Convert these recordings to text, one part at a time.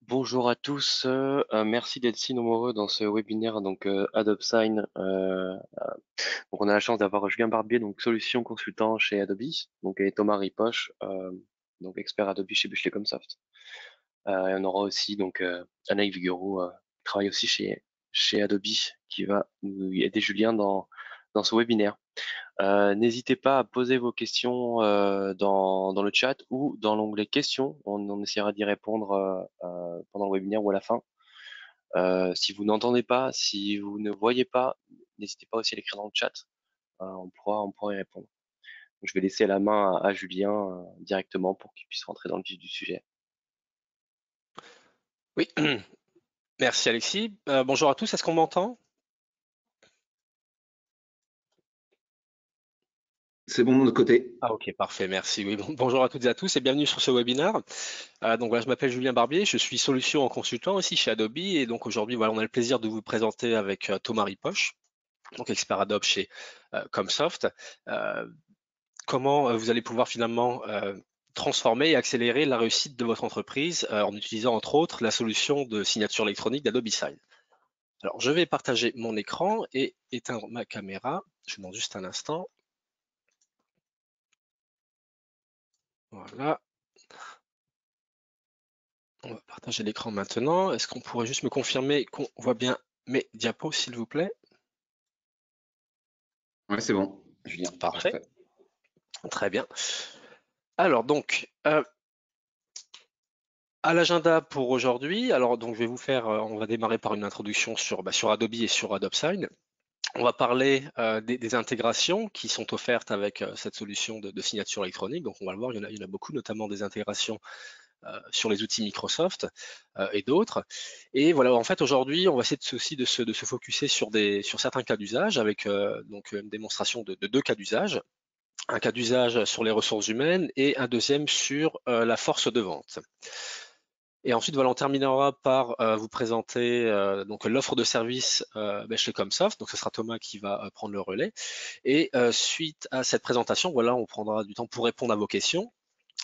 Bonjour à tous, merci d'être si nombreux dans ce webinaire donc Adobe Sign. Donc on a la chance d'avoir Julien Barbier, donc solution consultant chez Adobe, donc et Thomas Ripoche, donc expert Adobe chez Buchley Comsoft. Et on aura aussi donc Anaïs Vigueroux, qui travaille aussi chez Adobe, qui va nous aider Julien dans ce webinaire. N'hésitez pas à poser vos questions dans le chat ou dans l'onglet questions. On essaiera d'y répondre pendant le webinaire ou à la fin. Si vous n'entendez pas, si vous ne voyez pas, n'hésitez pas aussi à l'écrire dans le chat. On pourra y répondre. Donc, je vais laisser la main à Julien directement pour qu'il puisse rentrer dans le vif du sujet. Oui, merci Alexis. Bonjour à tous, est-ce qu'on m'entend? C'est bon de notre côté. Ah ok, parfait, merci. Oui, bonjour à toutes et à tous et bienvenue sur ce webinaire. Donc voilà, je m'appelle Julien Barbier, je suis solution en consultant aussi chez Adobe et donc aujourd'hui voilà, on a le plaisir de vous présenter avec Thomas Ripoche, donc expert Adobe chez Comsoft, comment vous allez pouvoir finalement transformer et accélérer la réussite de votre entreprise en utilisant entre autres la solution de signature électronique d'Adobe Sign. Alors je vais partager mon écran et éteindre ma caméra, je vous demande juste un instant. Voilà, on va partager l'écran maintenant. Est-ce qu'on pourrait juste me confirmer qu'on voit bien mes diapos, s'il vous plaît? Ouais, c'est bon, Julien. Parfait, Parfait. très bien. Alors donc, à l'agenda pour aujourd'hui, alors donc je vais vous faire, on va démarrer par une introduction sur Adobe et sur Adobe Sign. On va parler des intégrations qui sont offertes avec cette solution de signature électronique. Donc on va le voir, il y en a beaucoup, notamment des intégrations sur les outils Microsoft et d'autres. Et voilà, en fait, aujourd'hui, on va essayer aussi de se focuser sur certains cas d'usage avec donc une démonstration de deux cas d'usage. Un cas d'usage sur les ressources humaines et un deuxième sur la force de vente. Et ensuite, voilà, on terminera par vous présenter donc l'offre de service chez Comsoft. Donc, ce sera Thomas qui va prendre le relais. Et suite à cette présentation, voilà, on prendra du temps pour répondre à vos questions.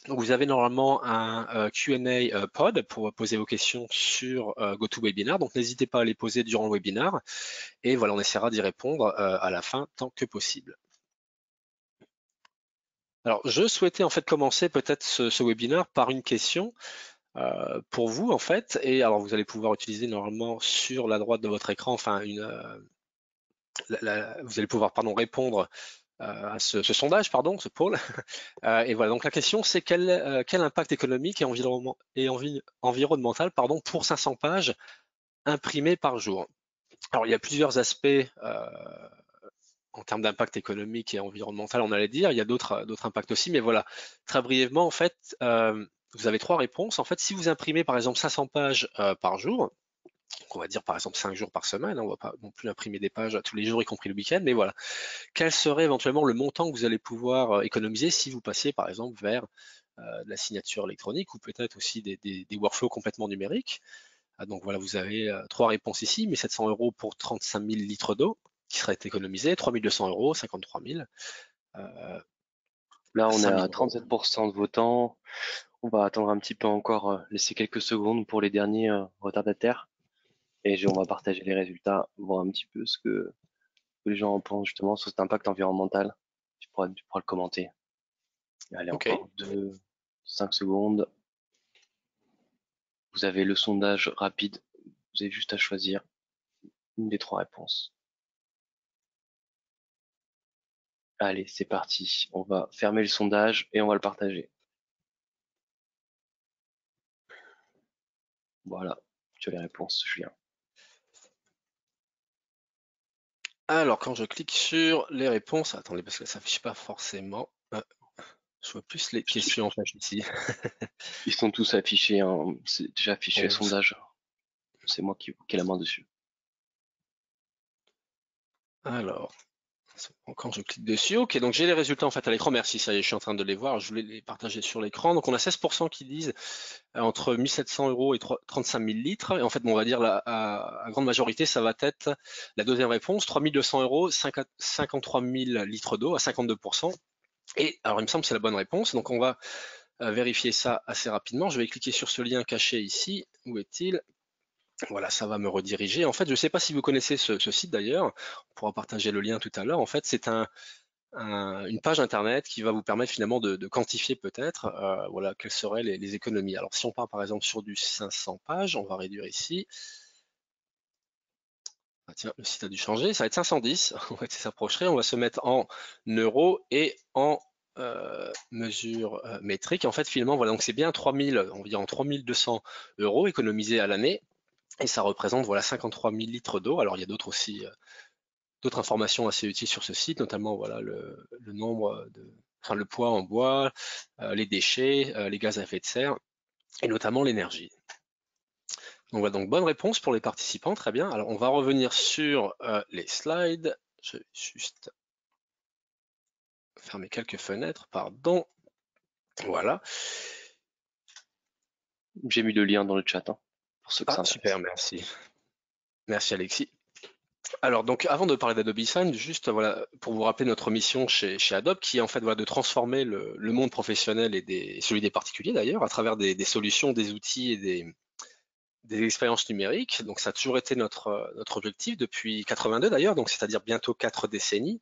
Donc vous avez normalement un Q&A pod pour poser vos questions sur GoToWebinar. Donc n'hésitez pas à les poser durant le webinaire. Et voilà, on essaiera d'y répondre à la fin tant que possible. Alors je souhaitais en fait commencer peut-être ce webinaire par une question pour vous en fait. Et alors vous allez pouvoir utiliser normalement sur la droite de votre écran, enfin vous allez pouvoir répondre à ce sondage, pardon, ce poll. Et voilà, donc la question c'est quel impact économique et environnemental pour 500 pages imprimées par jour. Alors il y a plusieurs aspects en termes d'impact économique et environnemental, on allait dire, il y a d'autres impacts aussi, mais voilà, très brièvement en fait, vous avez trois réponses. En fait, si vous imprimez par exemple 500 pages par jour, donc on va dire par exemple 5 jours par semaine, on ne va pas non plus imprimer des pages tous les jours, y compris le week-end, mais voilà, quel serait éventuellement le montant que vous allez pouvoir économiser si vous passiez par exemple vers de la signature électronique ou peut-être aussi des workflows complètement numériques. Donc voilà, vous avez trois réponses ici, 1700 € pour 35 000 litres d'eau qui seraient économisés, 3200 €, 53 000, Là, on est 5 à 000 €. 37% de votants. On va attendre un petit peu encore, laisser quelques secondes pour les derniers retardataires. Et on va partager les résultats, voir un petit peu ce que les gens en pensent justement sur cet impact environnemental. Tu pourras le commenter. Allez, Ok, encore 5 secondes. Vous avez le sondage rapide. Vous avez juste à choisir une des trois réponses. Allez, c'est parti. On va fermer le sondage et on va le partager. Voilà, tu as les réponses, Julien. alors quand je clique sur les réponses, attendez parce que ça s'affiche pas forcément. Je vois plus les questions en fait ici. Ils sont tous affichés, hein. C'est déjà affiché le Bon, sondage. C'est moi qui ai la main dessus. alors, quand je clique dessus, ok, donc j'ai les résultats en fait à l'écran, merci, ça y est, je suis en train de les voir, je voulais les partager sur l'écran. Donc on a 16% qui disent entre 1700 € et 35 000 litres, et en fait, bon, on va dire à grande majorité, ça va être la deuxième réponse, 3200 €, 53 000 litres d'eau à 52%. Et alors, il me semble que c'est la bonne réponse, donc on va vérifier ça assez rapidement. Je vais cliquer sur ce lien caché ici. Où est-il? Voilà, ça va me rediriger. En fait, je ne sais pas si vous connaissez ce site d'ailleurs. On pourra partager le lien tout à l'heure. En fait, c'est une page internet qui va vous permettre finalement de quantifier peut-être voilà, quelles seraient les économies. Alors, si on part par exemple sur du 500 pages, on va réduire ici. Ah, tiens, le site a dû changer, ça va être 510, on va s'approcherait, on va se mettre en euros et en mesure métrique. En fait, finalement, voilà, donc c'est bien 3000, on va dire en 3200 euros économisés à l'année, et ça représente voilà 53 000 litres d'eau. Alors, il y a d'autres aussi, d'autres informations assez utiles sur ce site, notamment voilà le nombre enfin le poids en bois, les déchets, les gaz à effet de serre, et notamment l'énergie. Donc voilà, donc bonne réponse pour les participants, très bien. Alors on va revenir sur les slides. Je vais juste fermer quelques fenêtres, pardon. Voilà. J'ai mis le lien dans le chat hein, pour ceux que ça Ah super, intéresse. merci. Merci Alexis. Alors donc avant de parler d'Adobe Sign, juste voilà pour vous rappeler notre mission chez Adobe, qui est en fait voilà, de transformer le monde professionnel et celui des particuliers d'ailleurs à travers des solutions, des outils et des expériences numériques. Donc ça a toujours été notre objectif depuis 82 d'ailleurs, donc c'est-à-dire bientôt 4 décennies.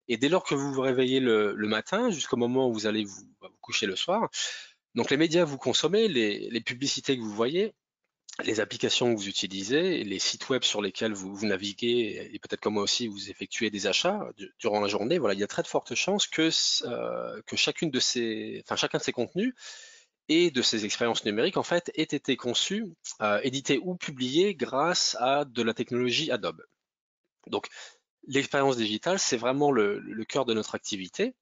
Et dès lors que vous vous réveillez le matin, jusqu'au moment où vous allez vous coucher le soir, donc les médias que vous consommez, les publicités que vous voyez, les applications que vous utilisez, les sites web sur lesquels vous naviguez, et peut-être comme moi aussi vous effectuez des achats durant la journée, voilà, il y a très de fortes chances que chacun de ces contenus et de ces expériences numériques en fait aient été conçus, édités ou publiés grâce à de la technologie Adobe. Donc l'expérience digitale, c'est vraiment le cœur de notre activité,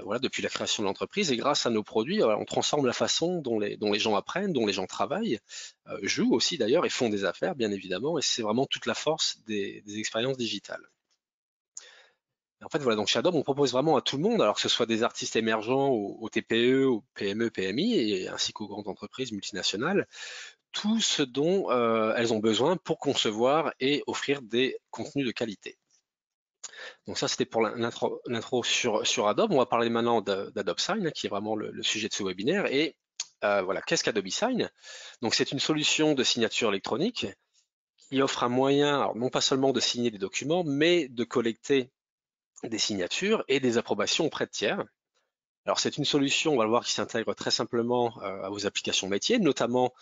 voilà, depuis la création de l'entreprise. Et grâce à nos produits, on transforme la façon dont les gens apprennent, dont les gens travaillent, jouent aussi d'ailleurs et font des affaires, bien évidemment. Et c'est vraiment toute la force des expériences digitales. Et en fait, voilà, donc chez Adobe, on propose vraiment à tout le monde, alors que ce soit des artistes émergents aux TPE, aux PME, PMI, et ainsi qu'aux grandes entreprises multinationales, tout ce dont elles ont besoin pour concevoir et offrir des contenus de qualité. Donc ça, c'était pour l'intro sur Adobe. On va parler maintenant d'Adobe Sign, qui est vraiment le sujet de ce webinaire. Et voilà, qu'est-ce qu'Adobe Sign? Donc c'est une solution de signature électronique qui offre un moyen, alors non pas seulement de signer des documents, mais de collecter des signatures et des approbations auprès de tiers. Alors c'est une solution, on va le voir, qui s'intègre très simplement à vos applications métiers, notamment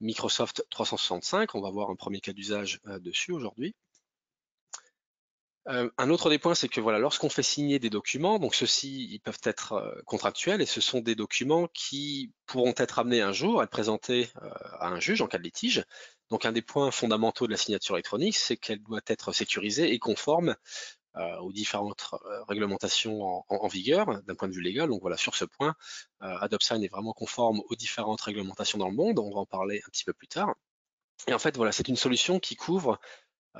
Microsoft 365. On va voir un premier cas d'usage dessus aujourd'hui. Un autre des points, c'est que voilà, lorsqu'on fait signer des documents, donc ceux-ci, ils peuvent être contractuels et ce sont des documents qui pourront être amenés un jour à être présentés à un juge en cas de litige. Donc un des points fondamentaux de la signature électronique, c'est qu'elle doit être sécurisée et conforme aux différentes réglementations en vigueur d'un point de vue légal. Donc voilà, sur ce point, Adobe Sign est vraiment conforme aux différentes réglementations dans le monde. On va en parler un petit peu plus tard. Et en fait, voilà, c'est une solution qui couvre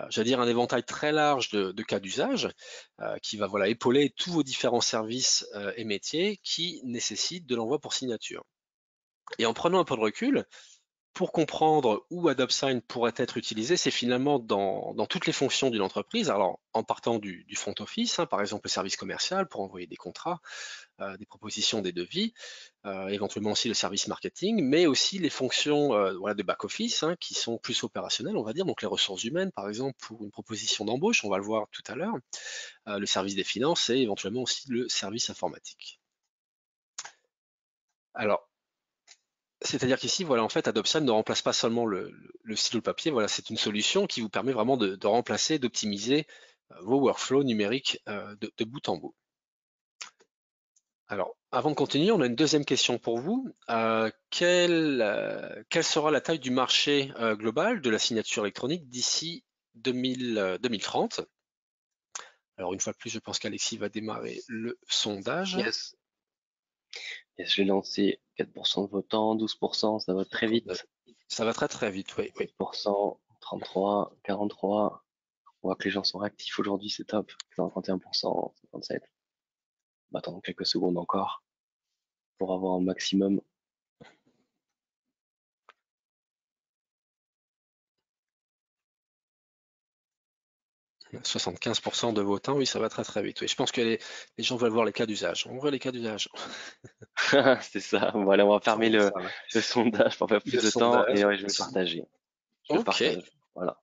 j'allais dire un éventail très large de cas d'usage qui va voilà, épauler tous vos différents services et métiers qui nécessitent de l'envoi pour signature. Et en prenant un peu de recul, pour comprendre où Adobe Sign pourrait être utilisé, c'est finalement dans toutes les fonctions d'une entreprise. Alors, en partant du front office, hein, par exemple le service commercial pour envoyer des contrats, des propositions, des devis, éventuellement aussi le service marketing, mais aussi les fonctions voilà, de back-office hein, qui sont plus opérationnelles, on va dire, donc les ressources humaines, par exemple, pour une proposition d'embauche, on va le voir tout à l'heure, le service des finances et éventuellement aussi le service informatique. Alors, c'est-à-dire qu'ici, voilà, en fait, Adobe Sign ne remplace pas seulement le stylo papier, voilà, c'est une solution qui vous permet vraiment de remplacer, d'optimiser vos workflows numériques de bout en bout. Alors, avant de continuer, on a une deuxième question pour vous. Quelle sera la taille du marché global de la signature électronique d'ici 2030? Alors, une fois de plus, je pense qu'Alexis va démarrer le sondage. Yes. Yes, j'ai lancé 4% de votants, 12%, ça va très vite. Ça va très très vite, oui. 7%, 33, 43. On voit que les gens sont réactifs aujourd'hui, c'est top. 31%, 57. Bah, attendons quelques secondes encore pour avoir un maximum. 75% de vos temps, oui, ça va très très vite. Oui, je pense que les gens veulent voir les cas d'usage. On voit les cas d'usage. C'est ça. Voilà, on va fermer C'est ça, le sondage pour faire plus le de temps et sondage. je vais le partager. Je le Ok. partage. Voilà.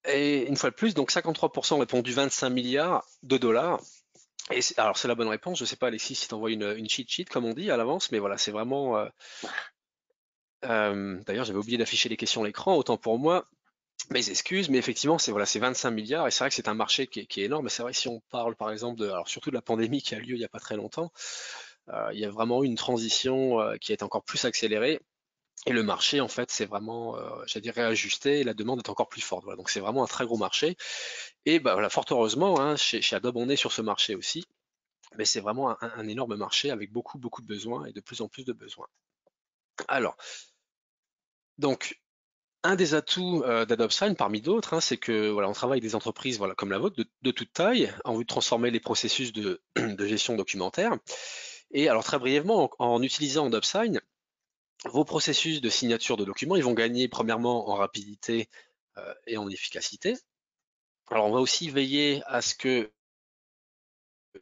Et une fois de plus, donc 53% ont répondu 25 milliards de dollars. Et alors c'est la bonne réponse. Je sais pas, Alexis, si t'envoies une cheat sheet comme on dit à l'avance, mais voilà, c'est vraiment. D'ailleurs, j'avais oublié d'afficher les questions à l'écran, autant pour moi. Mes excuses, mais effectivement, c'est voilà, c'est 25 milliards et c'est vrai que c'est un marché qui est énorme. Et c'est vrai que si on parle par exemple alors surtout de la pandémie qui a lieu il n'y a pas très longtemps, il y a vraiment eu une transition qui est encore plus accélérée. Et le marché, en fait, c'est vraiment, j'allais dire, réajusté et la demande est encore plus forte. Voilà, donc c'est vraiment un très gros marché. Et bah, voilà, fort heureusement, hein, chez Adobe, on est sur ce marché aussi. Mais c'est vraiment un énorme marché avec beaucoup, beaucoup de besoins et de plus en plus de besoins. Alors, donc, un des atouts d'Adobe Sign, parmi d'autres, hein, c'est que voilà, on travaille avec des entreprises voilà, comme la vôtre, de toute taille, en vue de transformer les processus de gestion documentaire. Et alors très brièvement, en utilisant Adobe Sign, vos processus de signature de documents, ils vont gagner premièrement en rapidité et en efficacité. Alors on va aussi veiller à ce que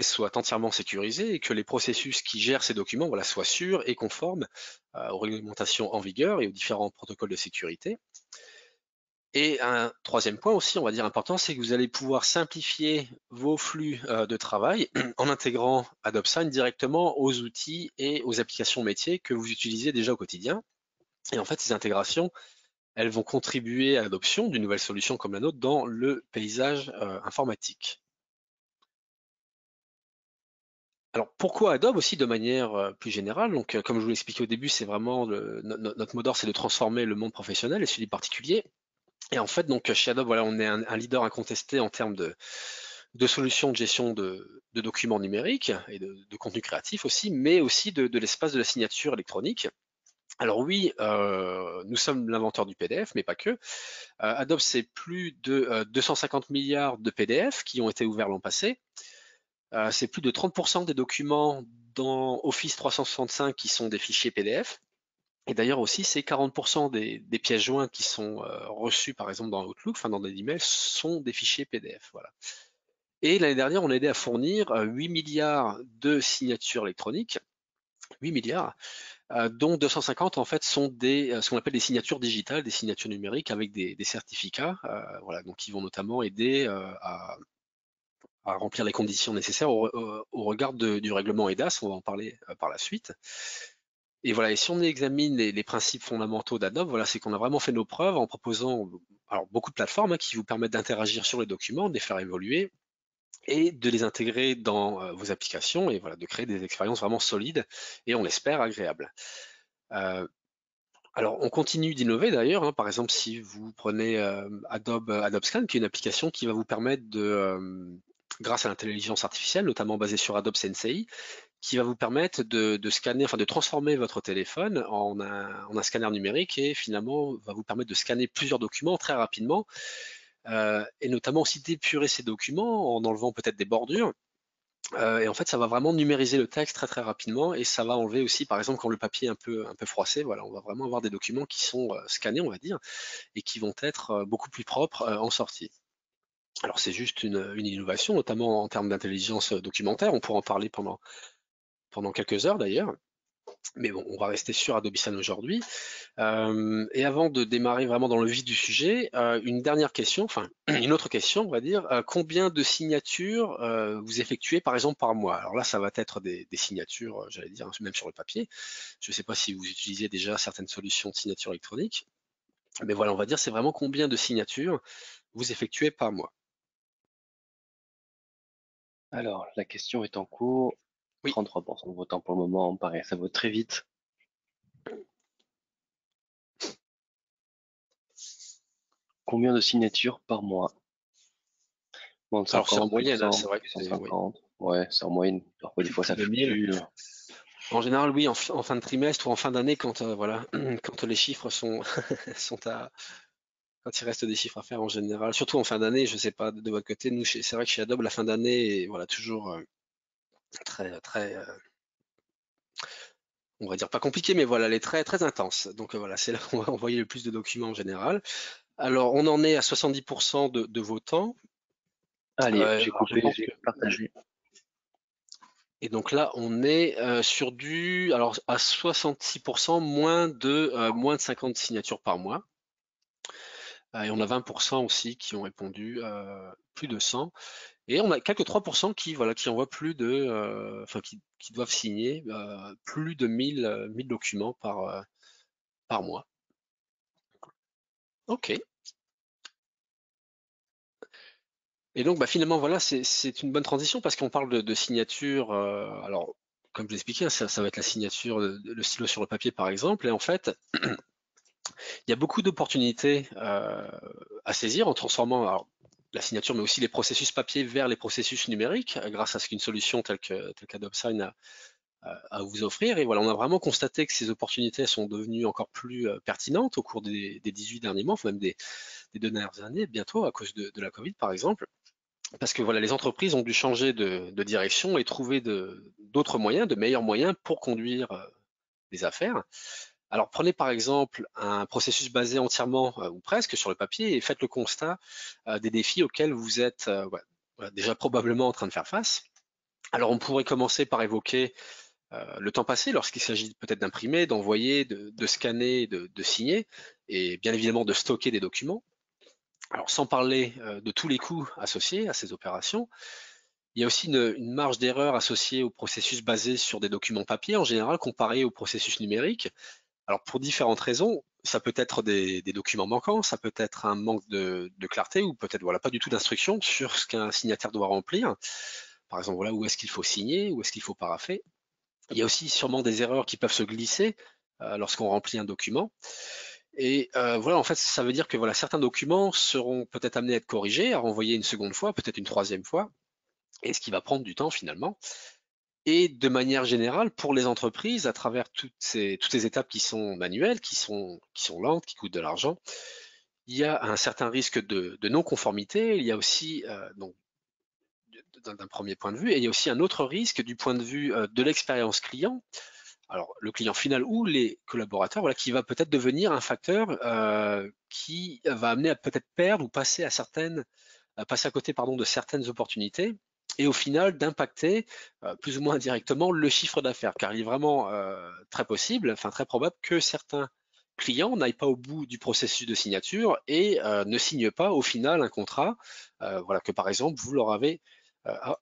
soit entièrement sécurisé et que les processus qui gèrent ces documents voilà, soient sûrs et conformes aux réglementations en vigueur et aux différents protocoles de sécurité. Et un troisième point aussi, on va dire important, c'est que vous allez pouvoir simplifier vos flux de travail en intégrant Adobe Sign directement aux outils et aux applications métiers que vous utilisez déjà au quotidien. Et en fait, ces intégrations, elles vont contribuer à l'adoption d'une nouvelle solution comme la nôtre dans le paysage informatique. Alors pourquoi Adobe aussi de manière plus générale? Donc comme je vous l'expliquais au début, c'est vraiment notre mot d'ordre, c'est de transformer le monde professionnel et celui particulier. Et en fait, donc chez Adobe, voilà, on est un leader incontesté en termes de solutions de gestion de documents numériques et de contenu créatif aussi, mais aussi de l'espace de la signature électronique. Alors oui, nous sommes l'inventeur du PDF, mais pas que. Adobe, c'est plus de 250 milliards de PDF qui ont été ouverts l'an passé. C'est plus de 30% des documents dans Office 365 qui sont des fichiers PDF. Et d'ailleurs aussi, c'est 40% des pièces jointes qui sont reçues par exemple dans Outlook, enfin dans des emails, sont des fichiers PDF. Voilà. Et l'année dernière, on a aidé à fournir 8 milliards de signatures électroniques, 8 milliards, dont 250 en fait sont ce qu'on appelle des signatures digitales, des signatures numériques avec des certificats, voilà, donc qui vont notamment aider à remplir les conditions nécessaires au regard du règlement EDAS, on va en parler par la suite. Et voilà, et si on examine les principes fondamentaux d'Adobe, voilà, c'est qu'on a vraiment fait nos preuves en proposant alors, beaucoup de plateformes qui vous permettent d'interagir sur les documents, de les faire évoluer et de les intégrer dans vos applications et voilà, de créer des expériences vraiment solides et on l'espère agréables. Alors on continue d'innover d'ailleurs, hein. Par exemple si vous prenez Adobe Scan, qui est une application qui va vous permettre grâce à l'intelligence artificielle, notamment basée sur Adobe Sensei, qui va vous permettre de scanner, enfin de transformer votre téléphone en un scanner numérique et finalement va vous permettre de scanner plusieurs documents très rapidement et notamment aussi d'épurer ces documents en enlevant peut-être des bordures. Et en fait, ça va vraiment numériser le texte très très rapidement et ça va enlever aussi, par exemple, quand le papier est un peu froissé, voilà, on va vraiment avoir des documents qui sont scannés, on va dire, et qui vont être beaucoup plus propres en sortie. Alors c'est juste une innovation, notamment en termes d'intelligence documentaire, on pourra en parler pendant quelques heures d'ailleurs. Mais bon, on va rester sur Adobe Sign aujourd'hui. Et avant de démarrer vraiment dans le vif du sujet, une dernière question, enfin une autre question, on va dire. Combien de signatures vous effectuez par exemple par mois? Alors là, ça va être des signatures, j'allais dire, même sur le papier. Je ne sais pas si vous utilisez déjà certaines solutions de signature électronique. Mais voilà, on va dire c'est vraiment combien de signatures vous effectuez par mois. Alors, la question est en cours. Oui. 33% de votants pour le moment, pareil, ça vote très vite. Combien de signatures par mois? Moins de Alors c'est en 50, plus de moyenne, hein, 100, c'est vrai que plus de c'est oui, 150. Ouais, c'est en moyenne. Parfois, des fois, plus ça de 1000. fluctue. En général, oui, en fin de trimestre ou en fin d'année, quand voilà, quand les chiffres sont sont quand il reste des chiffres à faire en général, surtout en fin d'année, je sais pas de votre côté, nous, c'est vrai que chez Adobe, la fin d'année est voilà toujours très très, on va dire pas compliquée, mais voilà, elle est très très intense. Donc voilà, c'est là qu'on va envoyer le plus de documents en général. Alors, on en est à 70% de votants. Allez, j'ai Alors, je coupé, pense j'ai que partagé. et donc là, on est sur du, alors à 66% moins de 50 signatures par mois. Et on a 20% aussi qui ont répondu plus de 100. Et on a quelques 3% qui, voilà, qui envoient plus de, enfin, qui doivent signer plus de 1000 documents par mois. OK. Et donc, bah, finalement, voilà, c'est une bonne transition parce qu'on parle de signature. Alors, comme je l'expliquais, ça va être la signature, le stylo sur le papier, par exemple. Et en fait, il y a beaucoup d'opportunités à saisir en transformant alors, la signature, mais aussi les processus papier vers les processus numériques, grâce à ce qu'une solution telle qu'AdopSign a à vous offrir. Et voilà, on a vraiment constaté que ces opportunités sont devenues encore plus pertinentes au cours des 18 derniers mois, enfin même des 2 dernières années, bientôt, à cause de la Covid, par exemple. Parce que voilà, les entreprises ont dû changer de direction et trouver d'autres moyens, de meilleurs moyens pour conduire les affaires. Alors prenez par exemple un processus basé entièrement ou presque sur le papier et faites le constat des défis auxquels vous êtes déjà probablement en train de faire face. Alors on pourrait commencer par évoquer le temps passé lorsqu'il s'agit peut-être d'imprimer, d'envoyer, de scanner, de signer et bien évidemment de stocker des documents. Alors sans parler de tous les coûts associés à ces opérations, il y a aussi une marge d'erreur associée au processus basé sur des documents papier en général comparé au processus numérique. Alors pour différentes raisons, ça peut être des documents manquants, ça peut être un manque de clarté ou peut-être voilà pas du tout d'instruction sur ce qu'un signataire doit remplir. Par exemple, voilà où est-ce qu'il faut signer, où est-ce qu'il faut parapher. Il y a aussi sûrement des erreurs qui peuvent se glisser lorsqu'on remplit un document. Et voilà, en fait, ça veut dire que voilà, certains documents seront peut-être amenés à être corrigés, à renvoyer une seconde fois, peut-être une troisième fois, et ce qui va prendre du temps finalement. Et de manière générale, pour les entreprises, à travers toutes ces étapes qui sont manuelles, qui sont lentes, qui coûtent de l'argent, il y a un certain risque de non-conformité. Il y a aussi, donc, d'un premier point de vue, et il y a aussi un autre risque du point de vue de l'expérience client. Alors, le client final ou les collaborateurs, voilà, qui va peut-être devenir un facteur qui va amener à peut-être perdre ou passer à côté, pardon, de certaines opportunités et au final d'impacter plus ou moins indirectement le chiffre d'affaires, car il est vraiment très possible, enfin très probable que certains clients n'aillent pas au bout du processus de signature et ne signent pas au final un contrat, voilà, que par exemple vous leur avez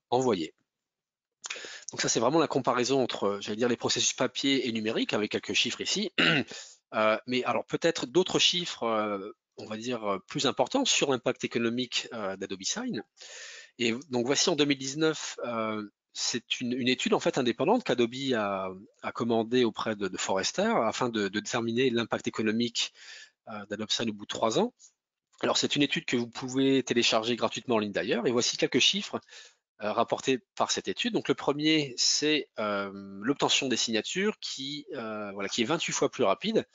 envoyé. Donc ça c'est vraiment la comparaison entre, j'allais dire, les processus papier et numérique avec quelques chiffres ici. Mais alors peut-être d'autres chiffres, on va dire, plus importants sur l'impact économique d'Adobe Sign. Et donc voici en 2019, c'est une étude en fait indépendante qu'Adobe a commandée auprès de Forrester afin de déterminer l'impact économique d'Adobe Sign au bout de 3 ans. Alors c'est une étude que vous pouvez télécharger gratuitement en ligne d'ailleurs. Et voici quelques chiffres rapportés par cette étude. Donc le premier, c'est l'obtention des signatures qui est 28 fois plus rapide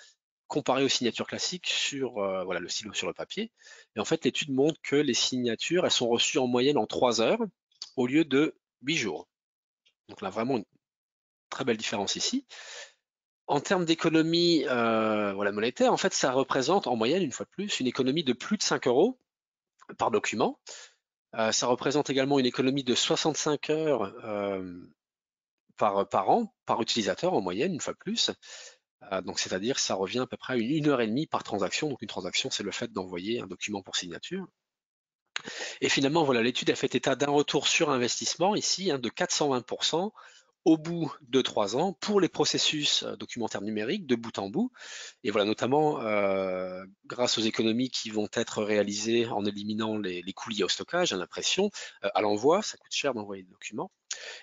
comparé aux signatures classiques sur voilà, le stylo sur le papier. Et en fait, l'étude montre que les signatures, elles sont reçues en moyenne en 3 heures au lieu de 8 jours. Donc là, vraiment une très belle différence ici. En termes d'économie voilà, monétaire, en fait, ça représente en moyenne, une fois de plus, une économie de plus de 5 euros par document. Ça représente également une économie de 65 heures par an, par utilisateur en moyenne, une fois de plus. Donc c'est-à-dire ça revient à peu près à 1 heure et demie par transaction. Donc une transaction, c'est le fait d'envoyer un document pour signature. Et finalement, voilà, l'étude a fait état d'un retour sur investissement ici de 420% au bout de 3 ans pour les processus documentaires numériques de bout en bout. Et voilà, notamment grâce aux économies qui vont être réalisées en éliminant les coûts liés au stockage, à l'impression, à l'envoi, ça coûte cher d'envoyer des documents,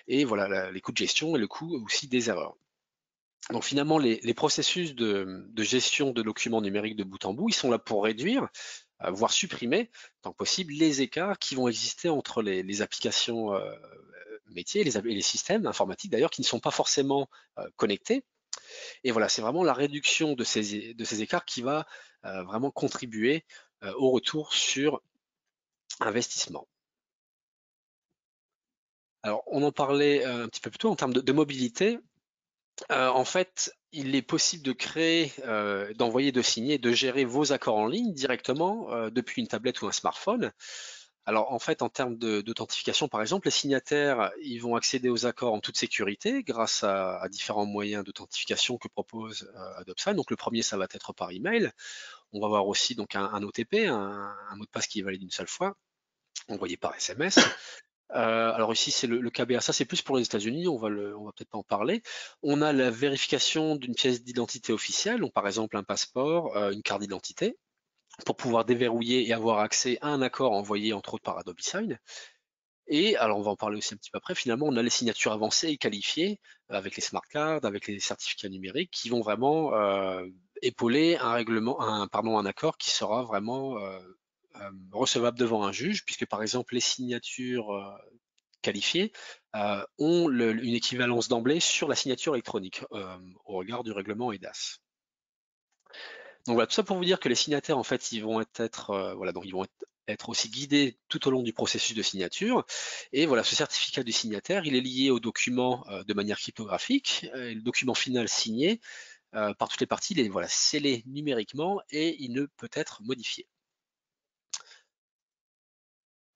et voilà les coûts de gestion et le coût aussi des erreurs. Donc finalement, les processus de gestion de documents numériques de bout en bout, ils sont là pour réduire, voire supprimer, tant que possible, les écarts qui vont exister entre les applications métiers et les systèmes informatiques d'ailleurs qui ne sont pas forcément connectés. Et voilà, c'est vraiment la réduction de ces écarts qui va vraiment contribuer au retour sur investissement. Alors, on en parlait un petit peu plus tôt en termes de mobilité. En fait, il est possible de créer, d'envoyer, de signer, de gérer vos accords en ligne directement depuis une tablette ou un smartphone. Alors en fait, en termes d'authentification, par exemple, les signataires, ils vont accéder aux accords en toute sécurité grâce à différents moyens d'authentification que propose AdopSign. Donc le premier, ça va être par email. On va avoir aussi donc un OTP, un mot de passe qui est valide une seule fois, envoyé par SMS. Alors ici, c'est le KBA, ça c'est plus pour les États-Unis, on va peut-être pas en parler. On a la vérification d'une pièce d'identité officielle, donc par exemple un passeport, une carte d'identité, pour pouvoir déverrouiller et avoir accès à un accord envoyé entre autres par Adobe Sign. Et alors on va en parler aussi un petit peu après, finalement on a les signatures avancées et qualifiées avec les smart cards, avec les certificats numériques qui vont vraiment épauler un accord qui sera vraiment recevable devant un juge, puisque par exemple les signatures qualifiées ont une équivalence d'emblée sur la signature électronique au regard du règlement EIDAS. Donc voilà, tout ça pour vous dire que les signataires, en fait, ils vont être aussi guidés tout au long du processus de signature. Et voilà, ce certificat du signataire, il est lié au document de manière cryptographique. Et le document final signé par toutes les parties, il est scellé numériquement et il ne peut être modifié.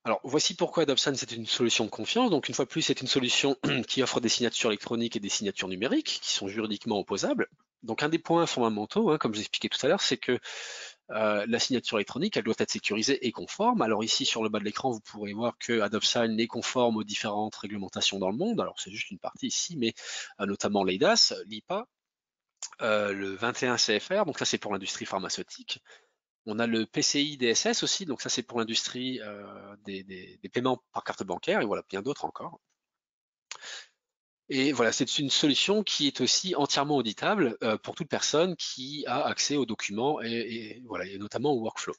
Alors, voici pourquoi AdopSign, c'est une solution de confiance. Donc, une fois de plus, c'est une solution qui offre des signatures électroniques et des signatures numériques qui sont juridiquement opposables. Donc, un des points fondamentaux, comme je vous expliquais tout à l'heure, c'est que la signature électronique, elle doit être sécurisée et conforme. Alors ici, sur le bas de l'écran, vous pourrez voir que AdopSign est conforme aux différentes réglementations dans le monde. Alors, c'est juste une partie ici, mais notamment l'EIDAS, l'IPA, le 21 CFR, donc ça, c'est pour l'industrie pharmaceutique. On a le PCI DSS aussi, donc ça c'est pour l'industrie des paiements par carte bancaire, et voilà, bien d'autres encore. Et voilà, c'est une solution qui est aussi entièrement auditable pour toute personne qui a accès aux documents et notamment au workflow.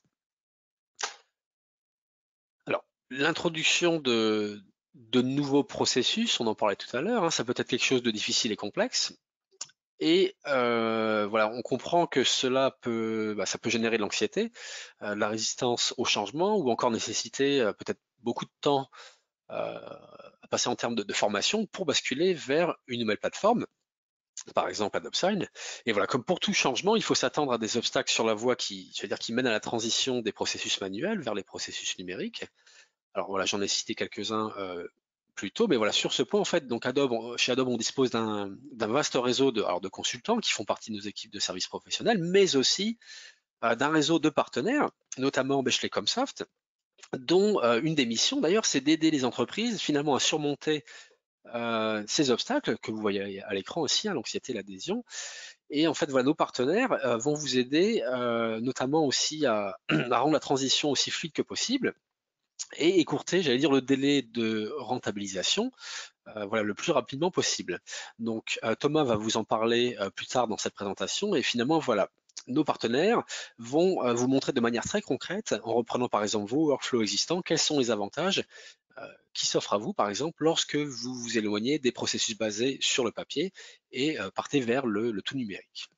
Alors, l'introduction de nouveaux processus, on en parlait tout à l'heure, ça peut être quelque chose de difficile et complexe. Et voilà, on comprend que cela ça peut générer de l'anxiété, la résistance au changement, ou encore nécessiter peut-être beaucoup de temps à passer en termes de formation pour basculer vers une nouvelle plateforme, par exemple AdopSign. Et voilà, comme pour tout changement, il faut s'attendre à des obstacles sur la voie qui mènent à la transition des processus manuels vers les processus numériques. Alors voilà, j'en ai cité quelques-uns plus tôt, mais voilà, sur ce point, en fait, donc chez Adobe, on dispose d'un vaste réseau de consultants qui font partie de nos équipes de services professionnels, mais aussi d'un réseau de partenaires, notamment Bechley Comsoft, dont une des missions d'ailleurs, c'est d'aider les entreprises finalement à surmonter ces obstacles que vous voyez à l'écran aussi, l'anxiété, l'adhésion. Et en fait, voilà, nos partenaires vont vous aider notamment aussi à rendre la transition aussi fluide que possible et écourter, j'allais dire, le délai de rentabilisation le plus rapidement possible. Donc Thomas va vous en parler plus tard dans cette présentation, et finalement voilà, nos partenaires vont vous montrer de manière très concrète, en reprenant par exemple vos workflows existants, quels sont les avantages qui s'offrent à vous par exemple lorsque vous vous éloignez des processus basés sur le papier et partez vers le tout numérique.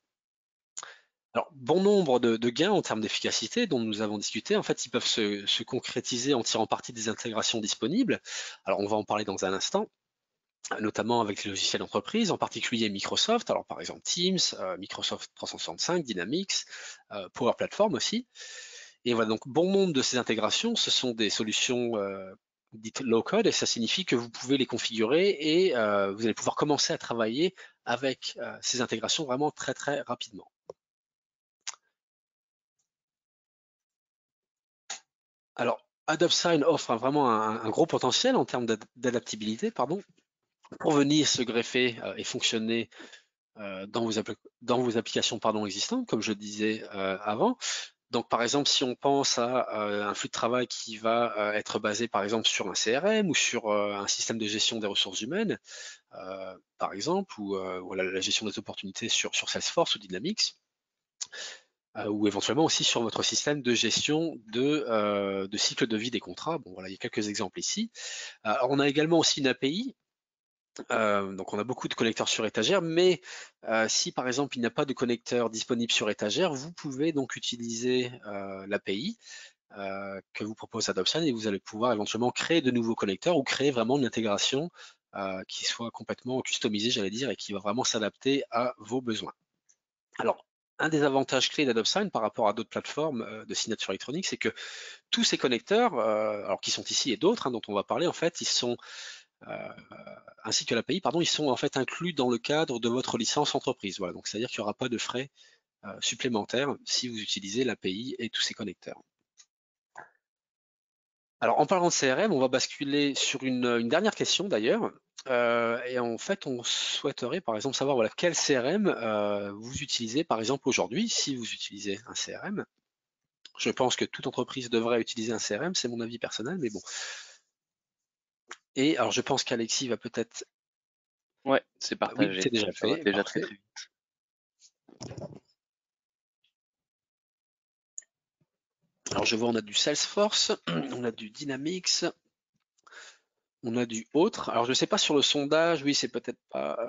Alors, bon nombre de gains en termes d'efficacité dont nous avons discuté, en fait, ils peuvent se concrétiser en tirant parti des intégrations disponibles. Alors, on va en parler dans un instant, notamment avec les logiciels d'entreprise, en particulier Microsoft, alors par exemple Teams, Microsoft 365, Dynamics, Power Platform aussi. Et voilà, donc bon nombre de ces intégrations, ce sont des solutions dites low-code, et ça signifie que vous pouvez les configurer et vous allez pouvoir commencer à travailler avec ces intégrations vraiment très très rapidement. Alors, AdopSign offre vraiment un gros potentiel en termes d'adaptabilité, pour venir se greffer et fonctionner dans vos applications existantes, comme je disais avant. Donc, par exemple, si on pense à un flux de travail qui va être basé, par exemple, sur un CRM ou sur un système de gestion des ressources humaines, par exemple, ou la gestion des opportunités sur Salesforce ou Dynamics, ou éventuellement aussi sur votre système de gestion de cycle de vie des contrats. Bon, voilà, il y a quelques exemples ici. Alors, on a également aussi une API. Donc on a beaucoup de connecteurs sur étagère, mais si par exemple il n'y a pas de connecteur disponible sur étagère, vous pouvez donc utiliser l'API que vous propose AdopSign, et vous allez pouvoir éventuellement créer de nouveaux connecteurs ou créer vraiment une intégration qui soit complètement customisée, j'allais dire, et qui va vraiment s'adapter à vos besoins. Alors, un des avantages clés d'AdobSign par rapport à d'autres plateformes de signature électronique, c'est que tous ces connecteurs, alors qui sont ici et d'autres dont on va parler, en fait, ils sont ainsi que l'API, pardon, ils sont en fait inclus dans le cadre de votre licence entreprise. Voilà, donc c'est-à-dire qu'il n'y aura pas de frais supplémentaires si vous utilisez l'API et tous ces connecteurs. Alors, en parlant de CRM, on va basculer sur une dernière question d'ailleurs. Et en fait, on souhaiterait par exemple savoir voilà, quel CRM vous utilisez par exemple aujourd'hui, si vous utilisez un CRM. Je pense que toute entreprise devrait utiliser un CRM, c'est mon avis personnel, mais bon. Et alors, je pense qu'Alexis va peut-être... Ouais, c'est Oui, c'est partagé. déjà Ça va fait, déjà très parfait. très vite. Alors, je vois, on a du Salesforce, on a du Dynamics, on a du autre. Alors, je ne sais pas sur le sondage, oui, c'est peut-être pas...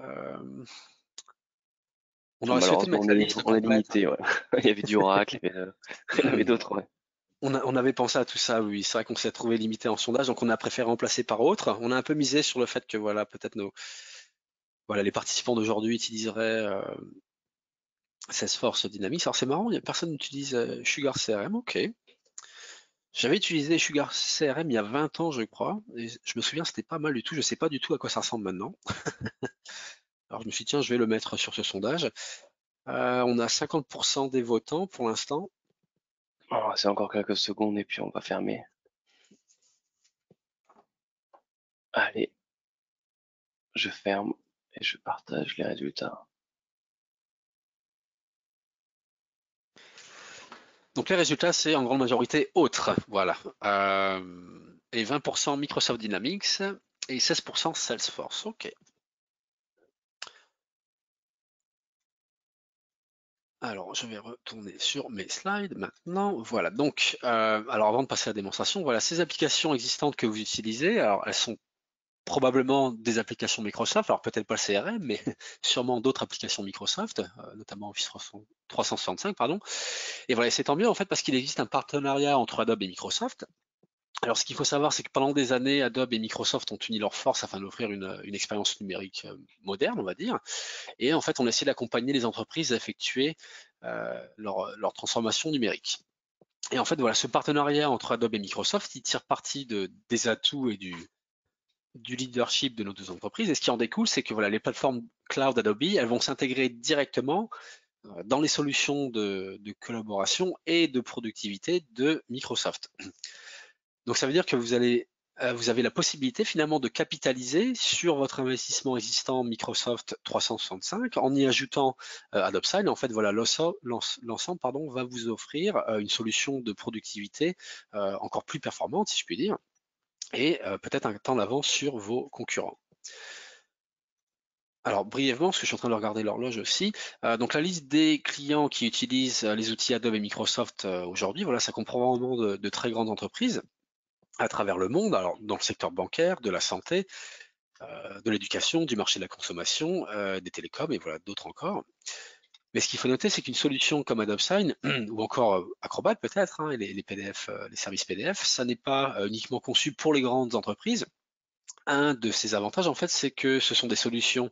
On aurait souhaité Malheureusement, mettre la liste on est complète. limité. Ouais. Il y avait du Oracle, il y en avait d'autres. Ouais. On avait pensé à tout ça, oui. C'est vrai qu'on s'est trouvé limité en sondage, donc on a préféré remplacer par autre. On a un peu misé sur le fait que voilà, peut-être les participants d'aujourd'hui utiliseraient Salesforce Dynamics. Alors c'est marrant, il y a personne qui utilise Sugar CRM, ok. J'avais utilisé Sugar CRM il y a 20 ans, je crois, et je me souviens, c'était pas mal du tout. Je sais pas du tout à quoi ça ressemble maintenant. Alors je me suis dit, tiens, je vais le mettre sur ce sondage. On a 50% des votants pour l'instant. Oh, c'est encore quelques secondes et puis on va fermer. Allez, je ferme et je partage les résultats. Donc les résultats, c'est en grande majorité autres, voilà. Et 20% Microsoft Dynamics et 16% Salesforce, ok. Alors, je vais retourner sur mes slides maintenant. Voilà, donc, alors avant de passer à la démonstration, voilà, ces applications existantes que vous utilisez, alors elles sont probablement des applications Microsoft, alors peut-être pas le CRM, mais sûrement d'autres applications Microsoft, notamment Office 365, pardon. Et voilà, c'est tant mieux en fait parce qu'il existe un partenariat entre Adobe et Microsoft. Alors, ce qu'il faut savoir, c'est que pendant des années, Adobe et Microsoft ont uni leurs forces afin d'offrir une expérience numérique moderne, on va dire. Et en fait, on essaie d'accompagner les entreprises à effectuer leur transformation numérique. Et en fait, voilà, ce partenariat entre Adobe et Microsoft, il tire parti des atouts et du leadership de nos deux entreprises. Et ce qui en découle, c'est que voilà, les plateformes cloud Adobe, elles vont s'intégrer directement dans les solutions de collaboration et de productivité de Microsoft. Donc ça veut dire que vous avez la possibilité finalement de capitaliser sur votre investissement existant Microsoft 365 en y ajoutant AdobSign. En fait, voilà, l'ensemble va vous offrir une solution de productivité encore plus performante, si je puis dire, et peut-être un temps d'avance sur vos concurrents. Alors brièvement, parce que je suis en train de regarder l'horloge aussi, donc la liste des clients qui utilisent les outils Adobe et Microsoft aujourd'hui, voilà, ça comprend vraiment de très grandes entreprises à travers le monde, alors dans le secteur bancaire, de la santé, de l'éducation, du marché de la consommation, des télécoms et voilà d'autres encore. Mais ce qu'il faut noter, c'est qu'une solution comme AdobSign ou encore Acrobat peut-être, hein, les PDF, les services PDF, ça n'est pas uniquement conçu pour les grandes entreprises. Un de ses avantages, en fait, c'est que ce sont des solutions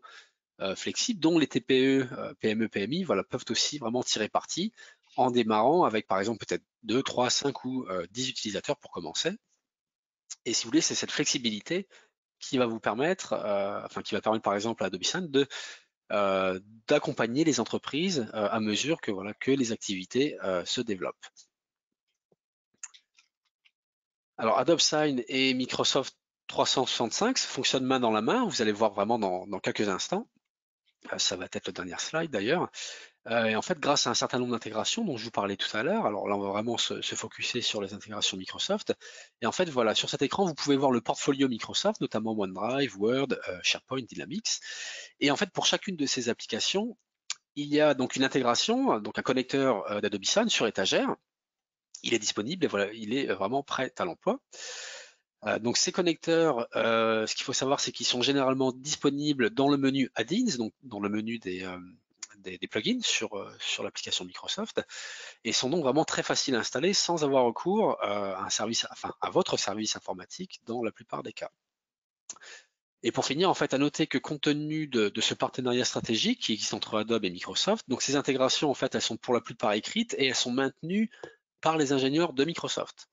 flexibles dont les TPE, PME, PMI, voilà, peuvent aussi vraiment tirer parti en démarrant avec par exemple peut-être 2, 3, 5 ou 10 utilisateurs pour commencer. Et si vous voulez, c'est cette flexibilité qui va vous permettre, qui va permettre par exemple à Adobe Sign d'accompagner les entreprises à mesure que voilà que les activités se développent. Alors Adobe Sign et Microsoft 365 fonctionnent main dans la main. Vous allez voir vraiment dans quelques instants. Ça va être le dernier slide d'ailleurs. Et en fait, grâce à un certain nombre d'intégrations dont je vous parlais tout à l'heure, alors là, on va vraiment se focuser sur les intégrations Microsoft. Et en fait, voilà, sur cet écran, vous pouvez voir le portfolio Microsoft, notamment OneDrive, Word, SharePoint, Dynamics. Et en fait, pour chacune de ces applications, il y a donc une intégration, donc un connecteur d'Adobe Sign sur étagère. Il est disponible et voilà, il est vraiment prêt à l'emploi. Donc ces connecteurs, ce qu'il faut savoir, c'est qu'ils sont généralement disponibles dans le menu Add-ins, donc dans le menu des plugins sur l'application Microsoft, et sont donc vraiment très faciles à installer sans avoir recours à votre service informatique dans la plupart des cas. Et pour finir, en fait, à noter que compte tenu de ce partenariat stratégique qui existe entre Adobe et Microsoft, donc ces intégrations, en fait, elles sont pour la plupart écrites et elles sont maintenues par les ingénieurs de Microsoft.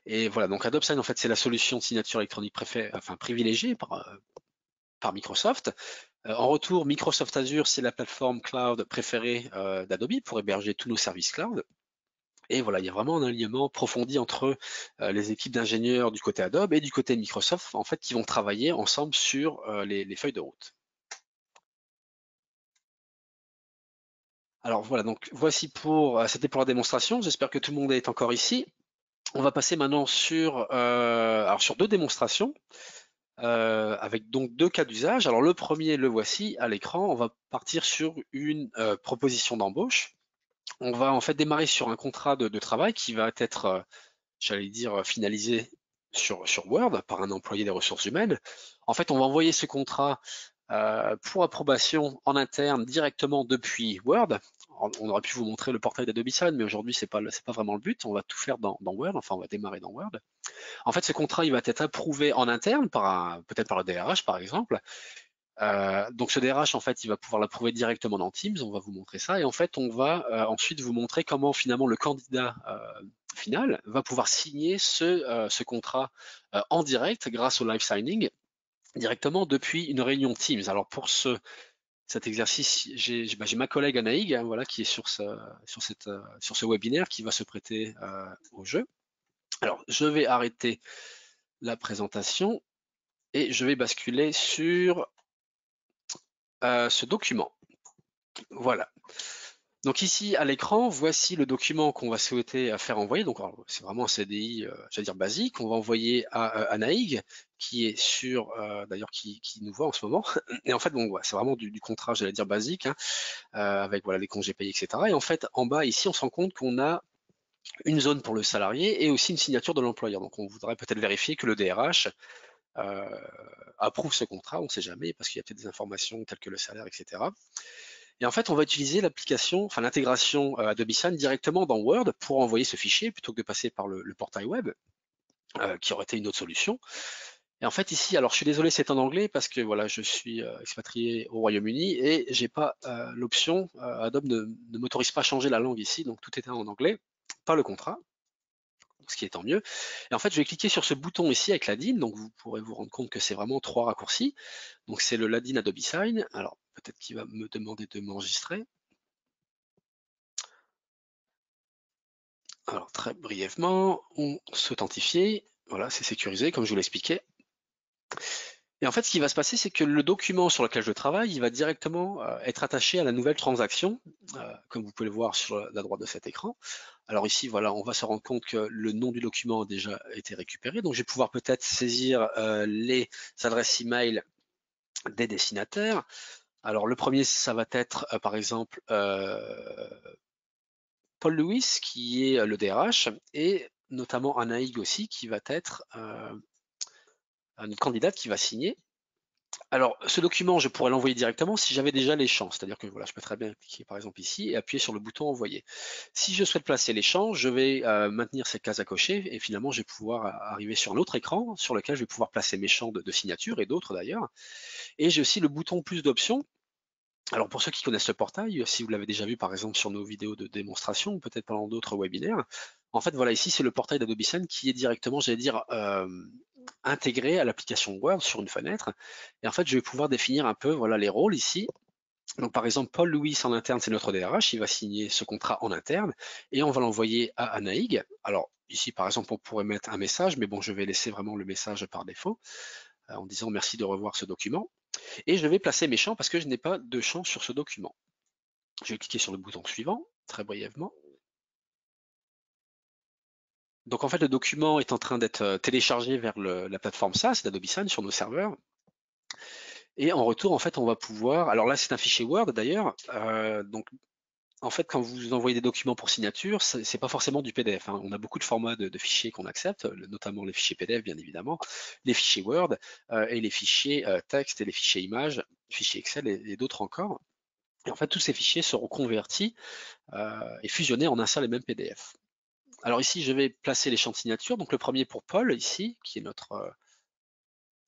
Et voilà, donc Adobe Sign, en fait, c'est la solution de signature électronique privilégiée par Microsoft. En retour, Microsoft Azure, c'est la plateforme cloud préférée d'Adobe pour héberger tous nos services cloud. Et voilà, il y a vraiment un alignement approfondi entre les équipes d'ingénieurs du côté Adobe et du côté de Microsoft, en fait, qui vont travailler ensemble sur les feuilles de route. Alors voilà, donc voici c'était pour la démonstration. J'espère que tout le monde est encore ici. On va passer maintenant sur 2 démonstrations avec donc 2 cas d'usage. Alors le premier, le voici à l'écran. On va partir sur une proposition d'embauche. On va en fait démarrer sur un contrat de travail qui va être, j'allais dire, finalisé sur Word par un employé des ressources humaines. En fait, on va envoyer ce contrat pour approbation en interne directement depuis Word. On aurait pu vous montrer le portail d'Adobe Sign, mais aujourd'hui, c'est pas vraiment le but. On va tout faire dans Word, enfin, on va démarrer dans Word. En fait, ce contrat, il va être approuvé en interne, peut-être par le DRH, par exemple. Donc ce DRH, en fait, il va pouvoir l'approuver directement dans Teams, on va vous montrer ça, et en fait, on va ensuite vous montrer comment finalement le candidat final va pouvoir signer ce contrat en direct grâce au live signing directement depuis une réunion Teams. Alors pour cet exercice, j'ai ma collègue Anaïg, hein, voilà, qui est sur ce webinaire, qui va se prêter au jeu. Alors je vais arrêter la présentation et je vais basculer sur ce document. Voilà. Donc ici à l'écran, voici le document qu'on va souhaiter faire envoyer. Donc c'est vraiment un CDI, j'allais dire basique. On va envoyer à Anaïg, qui est d'ailleurs qui nous voit en ce moment. Et en fait, bon, c'est vraiment du contrat, j'allais dire basique, hein, avec voilà les congés payés, etc. Et en fait, en bas ici, on se rend compte qu'on a une zone pour le salarié et aussi une signature de l'employeur. Donc on voudrait peut-être vérifier que le DRH approuve ce contrat, on ne sait jamais, parce qu'il y a peut-être des informations telles que le salaire, etc. Et en fait, on va utiliser l'application, enfin l'intégration Adobe Sign directement dans Word pour envoyer ce fichier plutôt que de passer par le portail web, qui aurait été une autre solution. Et en fait ici, alors je suis désolé, c'est en anglais parce que voilà, je suis expatrié au Royaume-Uni et j'ai pas l'option, Adobe ne m'autorise pas à changer la langue ici, donc tout est en anglais, pas le contrat, ce qui est tant mieux. Et en fait, je vais cliquer sur ce bouton ici avec l'ADIN, donc vous pourrez vous rendre compte que c'est vraiment 3 raccourcis. Donc c'est le l'ADIN Adobe Sign. Alors peut-être qu'il va me demander de m'enregistrer. Alors très brièvement, on s'authentifie, voilà, c'est sécurisé comme je vous l'expliquais. Et en fait, ce qui va se passer, c'est que le document sur lequel je travaille, il va directement être attaché à la nouvelle transaction, comme vous pouvez le voir sur la droite de cet écran. Alors ici, voilà, on va se rendre compte que le nom du document a déjà été récupéré, donc je vais pouvoir peut-être saisir les adresses email des destinataires. Alors le premier, ça va être par exemple Paul Lewis, qui est le DRH, et notamment Anaïg aussi, qui va être une candidate qui va signer. Alors, ce document, je pourrais l'envoyer directement si j'avais déjà les champs, c'est-à-dire que voilà, je peux très bien cliquer par exemple ici et appuyer sur le bouton envoyer. Si je souhaite placer les champs, je vais maintenir ces cases à cocher et finalement, je vais pouvoir arriver sur un autre écran sur lequel je vais pouvoir placer mes champs de signature et d'autres d'ailleurs. Et j'ai aussi le bouton plus d'options. Alors pour ceux qui connaissent le portail, si vous l'avez déjà vu par exemple sur nos vidéos de démonstration, ou peut-être pendant d'autres webinaires, en fait voilà, ici c'est le portail d'Adobe Sign qui est directement, j'allais dire, intégré à l'application Word sur une fenêtre. Et en fait je vais pouvoir définir un peu voilà les rôles ici. Donc par exemple Paul Louis en interne, c'est notre DRH, il va signer ce contrat en interne et on va l'envoyer à Anaïg. Alors ici par exemple on pourrait mettre un message, mais bon je vais laisser vraiment le message par défaut en disant merci de revoir ce document. Et je vais placer mes champs parce que je n'ai pas de champ sur ce document. Je vais cliquer sur le bouton suivant, très brièvement. Donc en fait, le document est en train d'être téléchargé vers la plateforme SaaS d'Adobe Sign sur nos serveurs. Et en retour, en fait, on va pouvoir. Alors là, c'est un fichier Word d'ailleurs. Donc en fait, quand vous envoyez des documents pour signature, c'est pas forcément du PDF. Hein. On a beaucoup de formats de fichiers qu'on accepte, notamment les fichiers PDF, bien évidemment, les fichiers Word et les fichiers texte et les fichiers images, fichiers Excel et d'autres encore. Et en fait, tous ces fichiers seront convertis et fusionnés en un seul et même PDF. Alors ici, je vais placer les champs de signature. Donc le premier pour Paul, ici, qui est notre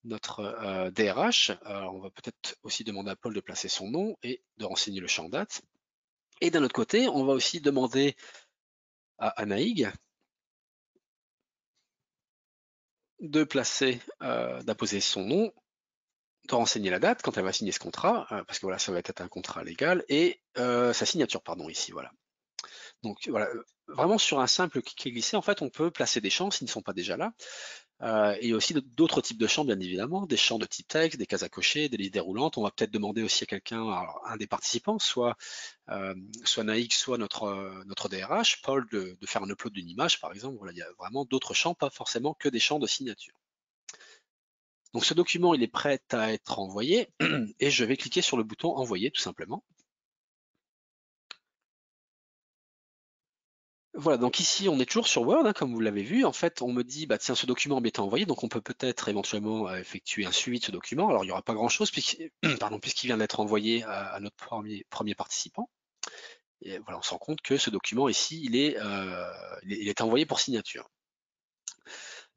notre DRH. On va peut-être aussi demander à Paul de placer son nom et de renseigner le champ date. Et d'un autre côté, on va aussi demander à Anaïg de d'apposer son nom, de renseigner la date quand elle va signer ce contrat, parce que voilà, ça va être un contrat légal, et sa signature, pardon, ici, voilà. Donc voilà, vraiment sur un simple clic-et-glisser, en fait, on peut placer des champs s'ils ne sont pas déjà là, et aussi d'autres types de champs, bien évidemment, des champs de type texte, des cases à cocher, des listes déroulantes. On va peut-être demander aussi à quelqu'un, un des participants, soit Naïg, soit notre DRH, Paul, de faire un upload d'une image, par exemple. Voilà, il y a vraiment d'autres champs, pas forcément que des champs de signature. Donc ce document, il est prêt à être envoyé et je vais cliquer sur le bouton envoyer tout simplement. Voilà, donc ici on est toujours sur Word, hein, comme vous l'avez vu. En fait, on me dit, bah tiens, ce document a bien été envoyé, donc on peut peut-être éventuellement effectuer un suivi de ce document. Alors il n'y aura pas grand-chose puisqu'il vient d'être envoyé à notre premier participant. Et voilà, on se rend compte que ce document ici, il est envoyé pour signature.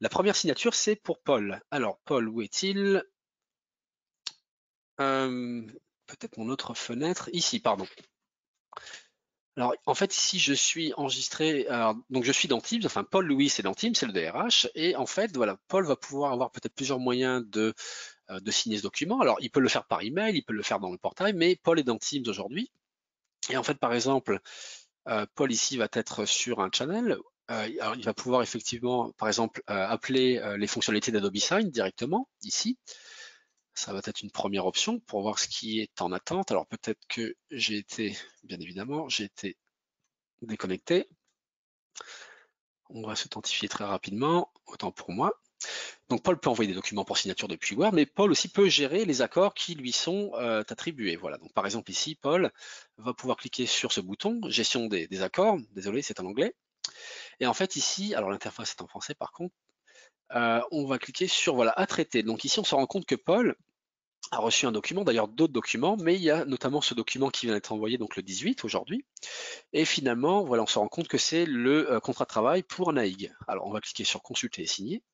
La première signature, c'est pour Paul. Alors Paul, où est-il? Peut-être mon autre fenêtre, ici, pardon. Alors, en fait, ici, je suis enregistré, donc je suis dans Teams, enfin, Paul Louis, c'est dans Teams, c'est le DRH, et en fait, voilà, Paul va pouvoir avoir peut-être plusieurs moyens de signer ce document. Alors, il peut le faire par email, il peut le faire dans le portail, mais Paul est dans Teams aujourd'hui. Et en fait, par exemple, Paul ici va être sur un channel. Alors, il va pouvoir effectivement, par exemple, appeler les fonctionnalités d'Adobe Sign directement, ici. Ça va être une première option pour voir ce qui est en attente. Alors peut-être que bien évidemment, j'ai été déconnecté. On va s'authentifier très rapidement, autant pour moi. Donc Paul peut envoyer des documents pour signature depuis Word, mais Paul aussi peut gérer les accords qui lui sont attribués. Voilà. Donc par exemple ici, Paul va pouvoir cliquer sur ce bouton, gestion des accords. Désolé, c'est en anglais. Et en fait ici, alors l'interface est en français par contre, on va cliquer sur voilà, à traiter. Donc ici, on se rend compte que Paul a reçu un document, d'ailleurs d'autres documents, mais il y a notamment ce document qui vient d'être envoyé donc le 18 aujourd'hui. Et finalement, voilà, on se rend compte que c'est le contrat de travail pour Naïg. Alors on va cliquer sur consulter et signer.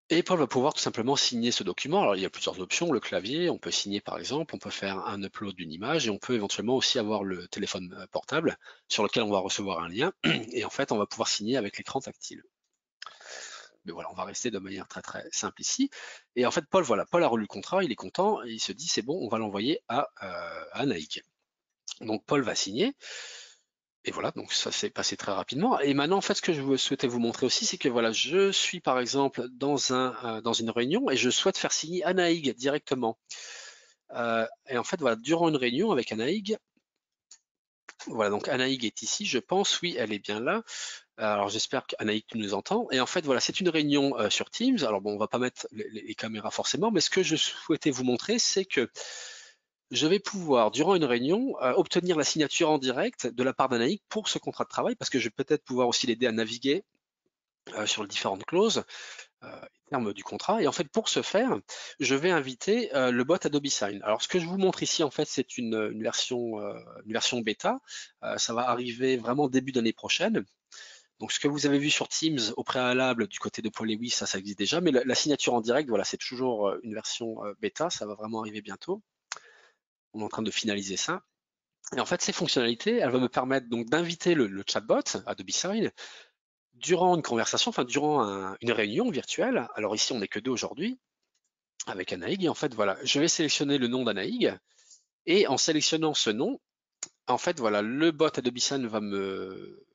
Et Paul va pouvoir tout simplement signer ce document. Alors il y a plusieurs options, le clavier, on peut signer par exemple, on peut faire un upload d'une image et on peut éventuellement aussi avoir le téléphone portable sur lequel on va recevoir un lien et en fait on va pouvoir signer avec l'écran tactile. Mais voilà, on va rester de manière très très simple ici. Et en fait, Paul a relu le contrat, il est content, et il se dit c'est bon, on va l'envoyer à Naïg. Donc Paul va signer. Et voilà, donc ça s'est passé très rapidement. Et maintenant, en fait, ce que je souhaitais vous montrer aussi, c'est que voilà, je suis par exemple dans une réunion et je souhaite faire signer Anaïg directement. Et en fait, voilà, durant une réunion avec Anaïg, voilà, donc Anaïg est ici, je pense, oui, elle est bien là. Alors j'espère qu'Anaïg nous entend. Et en fait, voilà, c'est une réunion sur Teams. Alors bon, on va pas mettre les caméras forcément, mais ce que je souhaitais vous montrer, c'est que je vais pouvoir, durant une réunion, obtenir la signature en direct de la part d'Anaïg pour ce contrat de travail, parce que je vais peut-être pouvoir aussi l'aider à naviguer sur les différentes clauses, termes du contrat. Et en fait, pour ce faire, je vais inviter le bot Adobe Sign. Alors, ce que je vous montre ici, en fait, c'est une version bêta. Ça va arriver vraiment début d'année prochaine. Donc, ce que vous avez vu sur Teams au préalable du côté de Paul Lewis, ça existe déjà. Mais la signature en direct, voilà, c'est toujours une version bêta. Ça va vraiment arriver bientôt. On est en train de finaliser ça. Et en fait, ces fonctionnalités, elles vont me permettre donc d'inviter le chatbot Adobe Sign durant une conversation, enfin durant une réunion virtuelle. Alors ici, on n'est que deux aujourd'hui avec Anaïg. Et en fait, voilà, je vais sélectionner le nom d'Anaïg. Et en sélectionnant ce nom, en fait, voilà, le bot Adobe Sign va me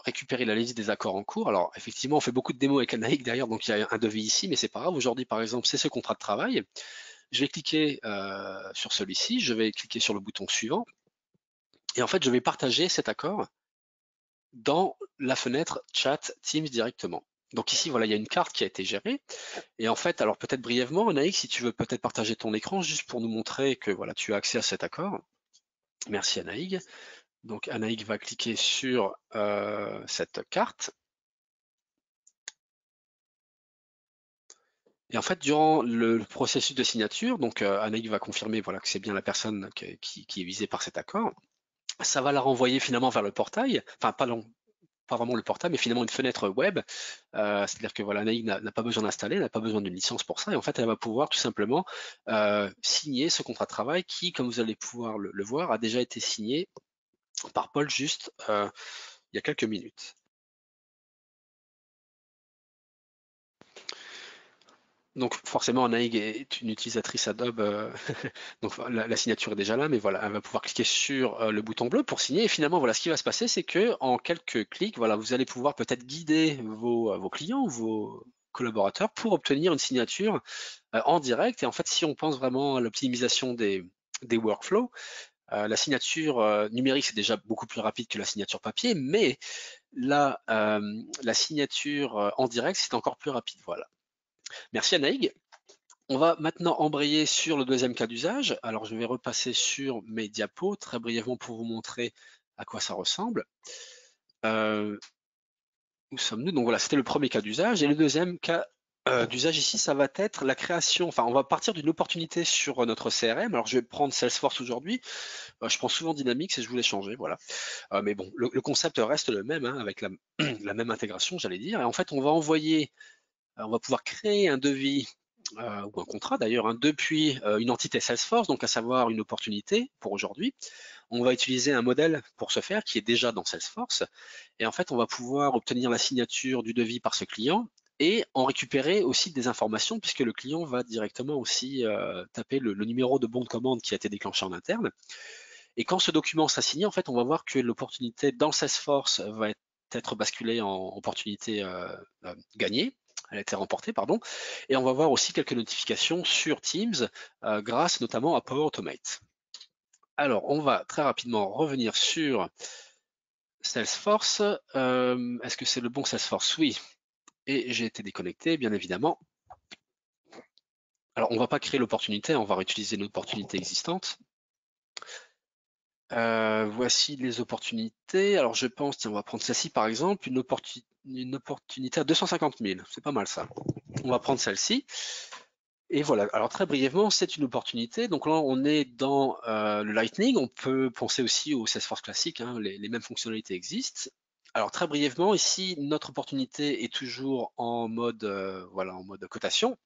récupérer la liste des accords en cours. Alors effectivement, on fait beaucoup de démos avec Anaïg d'ailleurs, donc il y a un devis ici, mais c'est pas grave. Aujourd'hui, par exemple, c'est ce contrat de travail. Je vais cliquer sur celui-ci, je vais cliquer sur le bouton suivant. Et en fait, je vais partager cet accord dans la fenêtre Chat Teams directement. Donc ici, voilà, il y a une carte qui a été gérée. Et en fait, alors peut-être brièvement, Anaïg, si tu veux peut-être partager ton écran juste pour nous montrer que voilà, tu as accès à cet accord. Merci Anaïg. Donc Anaïg va cliquer sur cette carte. Et en fait, durant le processus de signature, donc Anaïg va confirmer voilà, que c'est bien la personne qui est visée par cet accord. Ça va la renvoyer finalement vers le portail, enfin pas long, pas vraiment le portail, mais finalement une fenêtre web. C'est-à-dire que voilà, Anaïg n'a pas besoin d'installer, n'a pas besoin d'une licence pour ça, et en fait, elle va pouvoir tout simplement signer ce contrat de travail qui, comme vous allez pouvoir le voir, a déjà été signé par Paul juste il y a quelques minutes. Donc forcément, Anaïg est une utilisatrice Adobe, donc la signature est déjà là, mais voilà, elle va pouvoir cliquer sur le bouton bleu pour signer. Et finalement, voilà, ce qui va se passer, c'est que en quelques clics, voilà, vous allez pouvoir peut-être guider vos clients, vos collaborateurs pour obtenir une signature en direct. Et en fait, si on pense vraiment à l'optimisation des workflows, la signature numérique, c'est déjà beaucoup plus rapide que la signature papier, mais la signature en direct, c'est encore plus rapide. Voilà. Merci Anaïg. On va maintenant embrayer sur le deuxième cas d'usage. Alors, je vais repasser sur mes diapos très brièvement pour vous montrer à quoi ça ressemble. Où sommes-nous? Donc voilà, c'était le premier cas d'usage. Et le deuxième cas d'usage ici, ça va être la création. Enfin, on va partir d'une opportunité sur notre CRM. Alors, je vais prendre Salesforce aujourd'hui. Je prends souvent Dynamics et je voulais changer, voilà. Mais bon, le concept reste le même, hein, avec la même intégration, j'allais dire. Et en fait, on va pouvoir créer un devis ou un contrat d'ailleurs, hein, depuis une entité Salesforce, donc à savoir une opportunité pour aujourd'hui. On va utiliser un modèle pour ce faire qui est déjà dans Salesforce. Et en fait, on va pouvoir obtenir la signature du devis par ce client et en récupérer aussi des informations puisque le client va directement aussi taper le numéro de bon de commande qui a été déclenché en interne. Et quand ce document sera signé, en fait, on va voir que l'opportunité dans Salesforce va être basculée en opportunité gagnée. Elle a été remportée, pardon. Et on va voir aussi quelques notifications sur Teams grâce notamment à Power Automate. Alors, on va très rapidement revenir sur Salesforce. Est-ce que c'est le bon Salesforce? Oui. Et j'ai été déconnecté, bien évidemment. Alors, on ne va pas créer l'opportunité, on va réutiliser l'opportunité existante. Voici les opportunités. Alors, je pense, tiens, on va prendre celle-ci par exemple, une opportunité à 250 000. C'est pas mal ça. On va prendre celle-ci. Et voilà, alors très brièvement, c'est une opportunité. Donc là, on est dans le Lightning. On peut penser aussi au Salesforce classique, hein, les mêmes fonctionnalités existent. Alors très brièvement, ici, notre opportunité est toujours en mode, voilà, en mode cotation.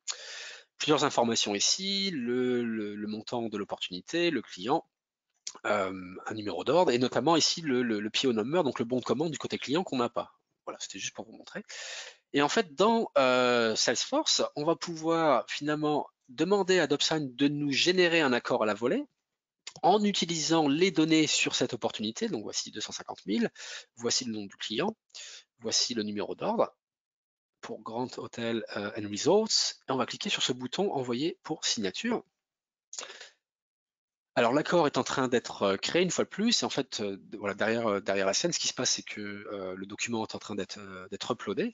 Plusieurs informations ici, le montant de l'opportunité, le client, un numéro d'ordre, et notamment ici le PO number, donc le bon de commande du côté client qu'on n'a pas. Voilà, c'était juste pour vous montrer. Et en fait, dans Salesforce, on va pouvoir finalement demander à DocSign de nous générer un accord à la volée en utilisant les données sur cette opportunité. Donc voici 250 000, voici le nom du client, voici le numéro d'ordre pour Grand Hotel and Resorts. Et on va cliquer sur ce bouton envoyer pour signature. Alors l'accord est en train d'être créé une fois de plus, et en fait, voilà, derrière la scène, ce qui se passe, c'est que le document est en train d'être uploadé.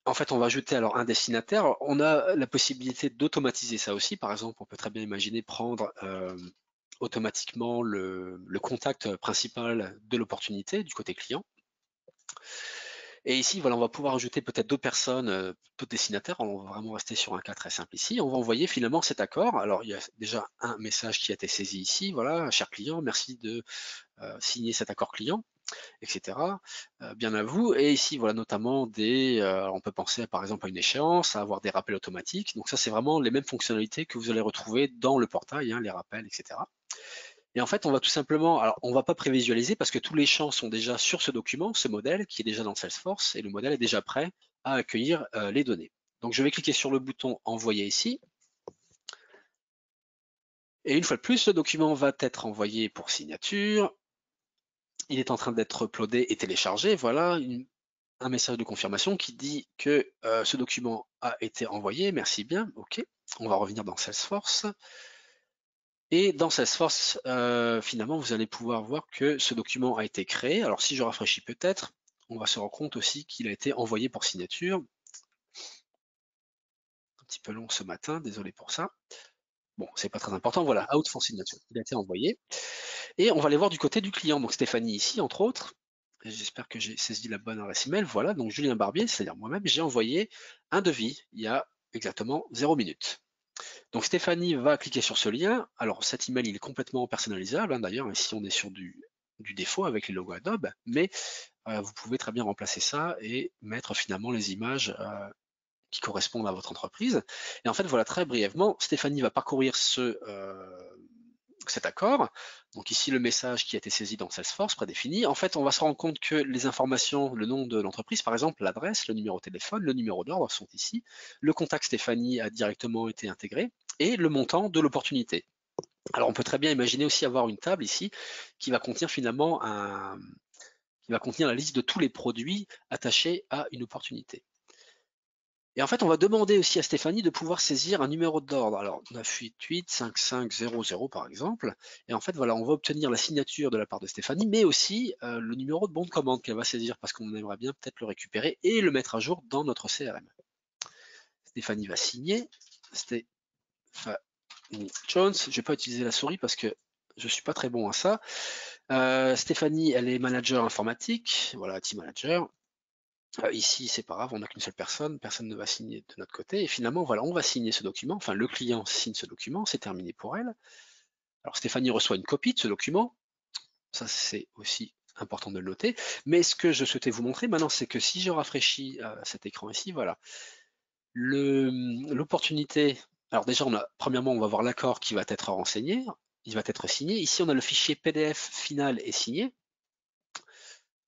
En fait, on va ajouter alors un destinataire. On a la possibilité d'automatiser ça aussi. Par exemple, on peut très bien imaginer prendre automatiquement le contact principal de l'opportunité du côté client. Et ici, voilà, on va pouvoir ajouter peut-être deux personnes, d'autres destinataires. On va vraiment rester sur un cas très simple ici. On va envoyer finalement cet accord. Alors, il y a déjà un message qui a été saisi ici. Voilà, cher client, merci de signer cet accord client, etc. Bien à vous. Et ici, voilà, notamment on peut penser par exemple à une échéance, à avoir des rappels automatiques. Donc ça, c'est vraiment les mêmes fonctionnalités que vous allez retrouver dans le portail, hein, les rappels, etc. Et en fait, on va tout simplement, alors on va pas prévisualiser parce que tous les champs sont déjà sur ce document, ce modèle qui est déjà dans Salesforce, et le modèle est déjà prêt à accueillir les données. Donc je vais cliquer sur le bouton envoyer ici. Et une fois de plus, le document va être envoyé pour signature. Il est en train d'être uploadé et téléchargé. Voilà un message de confirmation qui dit que ce document a été envoyé. Merci bien. OK. On va revenir dans Salesforce. Et dans Salesforce, finalement, vous allez pouvoir voir que ce document a été créé. Alors, si je rafraîchis peut-être, on va se rendre compte aussi qu'il a été envoyé pour signature. Un petit peu long ce matin, désolé pour ça. Bon, c'est pas très important. Voilà, out for signature. Il a été envoyé. Et on va aller voir du côté du client. Donc, Stéphanie ici, entre autres. J'espère que j'ai saisi la bonne adresse email. Voilà, donc Julien Barbier, c'est-à-dire moi-même, j'ai envoyé un devis il y a exactement 0 minutes. Donc Stéphanie va cliquer sur ce lien. Alors cet email, il est complètement personnalisable. Hein, d'ailleurs, ici on est sur du du défaut avec les logos Adobe, mais vous pouvez très bien remplacer ça et mettre finalement les images qui correspondent à votre entreprise. Et en fait, voilà, très brièvement, Stéphanie va parcourir cet accord. Donc ici, le message qui a été saisi dans Salesforce, prédéfini. En fait, on va se rendre compte que les informations, le nom de l'entreprise, par exemple, l'adresse, le numéro de téléphone, le numéro d'ordre sont ici. Le contact Stéphanie a directement été intégré et le montant de l'opportunité. Alors, on peut très bien imaginer aussi avoir une table ici qui va contenir finalement qui va contenir la liste de tous les produits attachés à une opportunité. Et en fait, on va demander aussi à Stéphanie de pouvoir saisir un numéro d'ordre. Alors, 988 5500 par exemple. Et en fait, voilà, on va obtenir la signature de la part de Stéphanie, mais aussi le numéro de bon de commande qu'elle va saisir parce qu'on aimerait bien peut-être le récupérer et le mettre à jour dans notre CRM. Stéphanie va signer. Stéphanie Jones. Je ne vais pas utiliser la souris parce que je ne suis pas très bon à ça. Stéphanie, elle est manager informatique. Voilà, team manager. Ici, c'est pas grave, on n'a qu'une seule personne, personne ne va signer de notre côté. Et finalement, voilà, on va signer ce document. Enfin, le client signe ce document, c'est terminé pour elle. Alors, Stéphanie reçoit une copie de ce document. Ça, c'est aussi important de le noter. Mais ce que je souhaitais vous montrer maintenant, c'est que si je rafraîchis cet écran ici, voilà, l'opportunité. Alors déjà, premièrement, on va voir l'accord qui va être renseigné, il va être signé. Ici, on a le fichier PDF final et signé.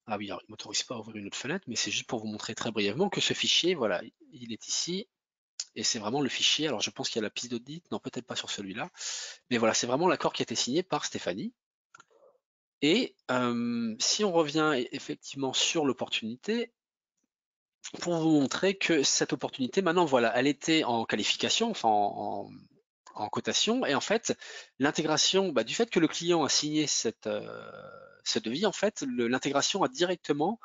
Ah oui, alors il ne m'autorise pas à ouvrir une autre fenêtre, mais c'est juste pour vous montrer très brièvement que ce fichier, voilà, il est ici, et c'est vraiment le fichier. Alors je pense qu'il y a la piste d'audit, non, peut-être pas sur celui-là, mais voilà, c'est vraiment l'accord qui a été signé par Stéphanie. Et si on revient effectivement sur l'opportunité, pour vous montrer que cette opportunité, maintenant, voilà, elle était en qualification, enfin en cotation, et en fait, l'intégration, du fait que le client a signé ce devis, en fait, l'intégration a directement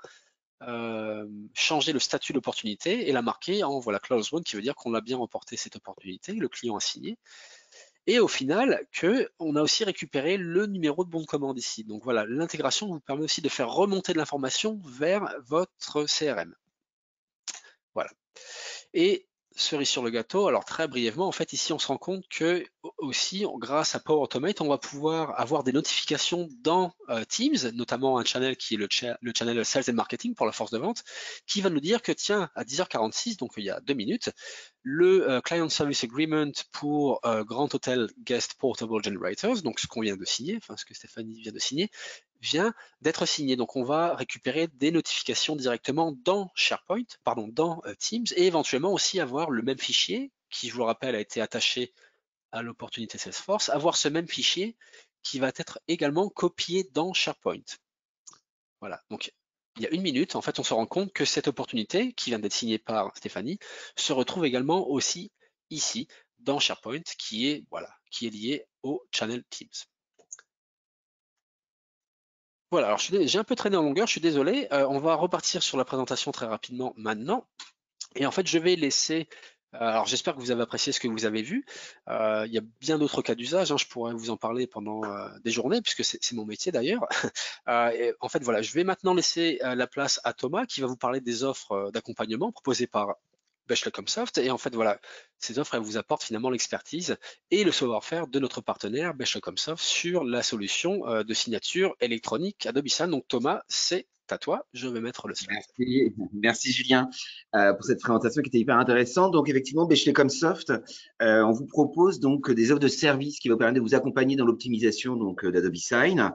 changer le statut d'opportunité et la marquer en voilà close one, qui veut dire qu'on a bien remporté cette opportunité, le client a signé. Et au final, on a aussi récupéré le numéro de bon de commande ici. Donc voilà, l'intégration vous permet aussi de faire remonter de l'information vers votre CRM. Voilà. Et cerise sur le gâteau, alors très brièvement, en fait, ici, on se rend compte que aussi, grâce à Power Automate, on va pouvoir avoir des notifications dans Teams, notamment un channel qui est le channel Sales and Marketing pour la force de vente, qui va nous dire que tiens, à 10h46, donc il y a 2 minutes, le Client Service Agreement pour Grand Hotel Guest Portable Generators, donc ce qu'on vient de signer, enfin ce que Stéphanie vient de signer, vient d'être signé. Donc on va récupérer des notifications directement dans SharePoint, pardon, dans Teams, et éventuellement aussi avoir le même fichier qui, je vous le rappelle, a été attaché à l'opportunité Salesforce, avoir ce même fichier qui va être également copié dans SharePoint. Voilà, donc il y a 1 minute, en fait, on se rend compte que cette opportunité qui vient d'être signée par Stéphanie se retrouve également aussi ici dans SharePoint, qui est lié au channel Teams. Voilà, alors j'ai un peu traîné en longueur, je suis désolé. On va repartir sur la présentation très rapidement maintenant. Et en fait, je vais laisser. Alors, j'espère que vous avez apprécié ce que vous avez vu. Il y a bien d'autres cas d'usage. Je pourrais vous en parler pendant des journées, puisque c'est mon métier d'ailleurs. En fait, voilà, je vais maintenant laisser la place à Thomas, qui va vous parler des offres d'accompagnement proposées par Bechtle-Comsoft. Et en fait, voilà, ces offres, elles vous apportent finalement l'expertise et le savoir-faire de notre partenaire Bechtle-Comsoft sur la solution de signature électronique Adobe Sign. Donc, Thomas, c'est à toi. Je vais mettre le slide. Merci Julien pour cette présentation qui était hyper intéressante. Donc effectivement, Bechtle-Comsoft, on vous propose donc des offres de services qui vont permettre de vous accompagner dans l'optimisation donc d'Adobe Sign.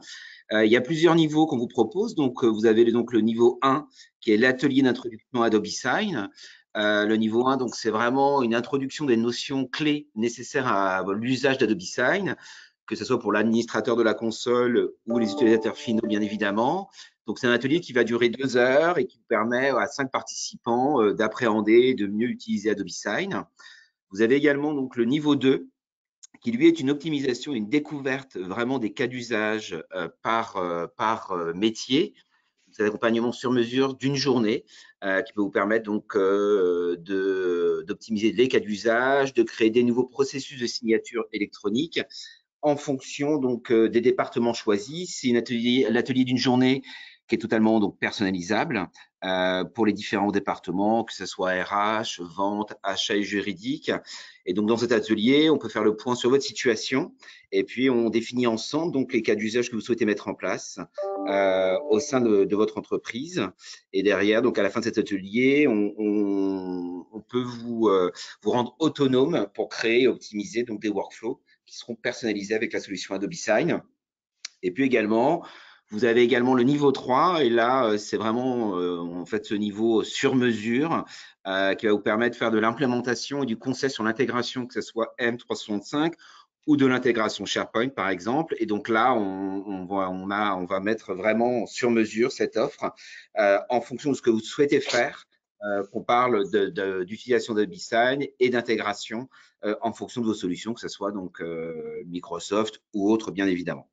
Il y a plusieurs niveaux qu'on vous propose. Donc vous avez donc le niveau 1 qui est l'atelier d'introduction à Adobe Sign. Le niveau 1, donc c'est vraiment une introduction des notions clés nécessaires à l'usage d'Adobe Sign, que ce soit pour l'administrateur de la console ou les utilisateurs finaux, bien évidemment. Donc, c'est un atelier qui va durer 2 heures et qui permet à 5 participants d'appréhender et de mieux utiliser Adobe Sign. Vous avez également donc le niveau 2, qui lui est une optimisation, une découverte vraiment des cas d'usage par métier. C'est un accompagnement sur mesure d'une journée qui peut vous permettre donc d'optimiser les cas d'usage, de créer des nouveaux processus de signature électronique en fonction donc des départements choisis. C'est l'atelier d'une journée qui est totalement donc personnalisable pour les différents départements, que ce soit RH, vente, achat et juridique. Et donc, dans cet atelier, on peut faire le point sur votre situation et puis on définit ensemble donc les cas d'usage que vous souhaitez mettre en place au sein de votre entreprise. Et derrière, donc à la fin de cet atelier, on peut vous rendre autonome pour créer et optimiser donc des workflows qui seront personnalisés avec la solution Adobe Sign. Et puis également, vous avez également le niveau 3, et là, c'est vraiment en fait ce niveau sur mesure qui va vous permettre de faire de l'implémentation et du conseil sur l'intégration, que ce soit M365 ou de l'intégration SharePoint, par exemple. Et donc là, on va mettre vraiment sur mesure cette offre en fonction de ce que vous souhaitez faire. Qu'on parle d'utilisation d'Adobe Sign et d'intégration en fonction de vos solutions, que ce soit donc Microsoft ou autre, bien évidemment.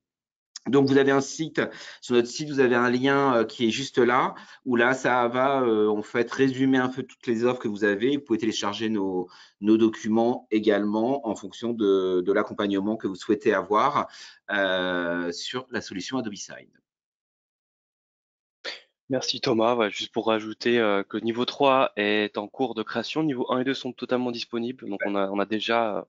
Donc, vous avez un site, sur notre site, vous avez un lien qui est juste là, où là, ça va en fait résumer un peu toutes les offres que vous avez. Vous pouvez télécharger nos documents également en fonction de l'accompagnement que vous souhaitez avoir sur la solution Adobe Sign. Merci Thomas. Ouais, juste pour rajouter que le niveau 3 est en cours de création. Niveau 1 et 2 sont totalement disponibles. Donc on a déjà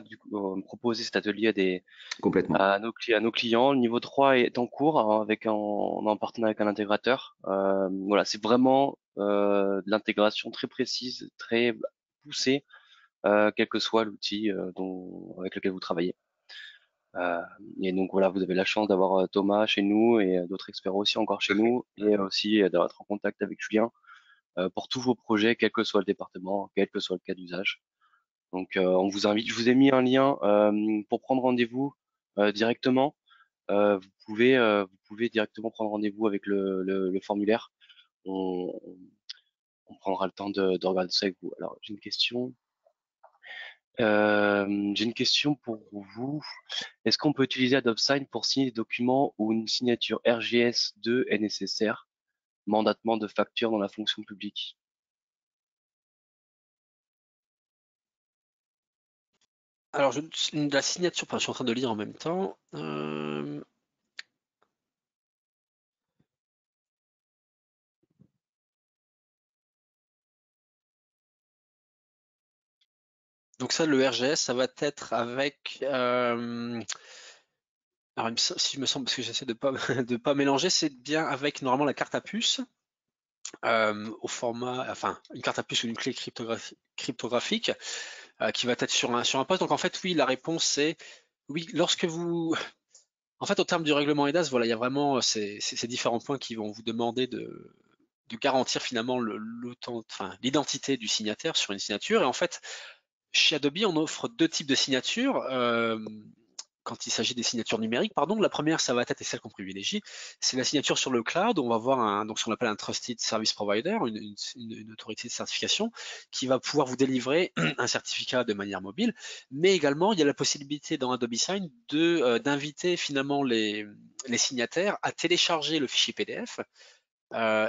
du coup, proposé cet atelier Complètement. à nos clients. Le niveau 3 est en cours hein, on est en partenariat avec un intégrateur. Voilà, c'est vraiment de l'intégration très précise, très poussée, quel que soit l'outil avec lequel vous travaillez. Et donc voilà, vous avez la chance d'avoir Thomas chez nous et d'autres experts aussi encore chez nous, et aussi d'être en contact avec Julien pour tous vos projets, quel que soit le département, quel que soit le cas d'usage. Donc on vous invite, je vous ai mis un lien pour prendre rendez-vous directement. Vous pouvez directement prendre rendez-vous avec le formulaire. On, on prendra le temps de regarder ça avec vous. Alors j'ai une question. J'ai une question pour vous. Est-ce qu'on peut utiliser Adobe Sign pour signer des documents où une signature RGS2 est nécessaire? Mandatement de facture dans la fonction publique. Alors, la signature, enfin, je suis en train de lire en même temps. Donc ça, le RGS, ça va être avec... alors, si je me semble, parce que j'essaie de pas, de pas mélanger, c'est bien avec normalement la carte à puce au format, enfin, une carte à puce ou une clé cryptographique qui va être sur un poste. Donc en fait, oui, la réponse c'est oui, lorsque vous... En fait, au terme du règlement EDAS, voilà, il y a vraiment ces différents points qui vont vous demander de garantir finalement l'identité du signataire sur une signature. Et en fait, chez Adobe, on offre deux types de signatures. Quand il s'agit des signatures numériques, pardon, la première, ça va être, et celle qu'on privilégie, c'est la signature sur le cloud. On va avoir donc ce qu'on appelle un Trusted Service Provider, une autorité de certification, qui va pouvoir vous délivrer un certificat de manière mobile. Mais également, il y a la possibilité dans Adobe Sign d'inviter finalement les signataires à télécharger le fichier PDF.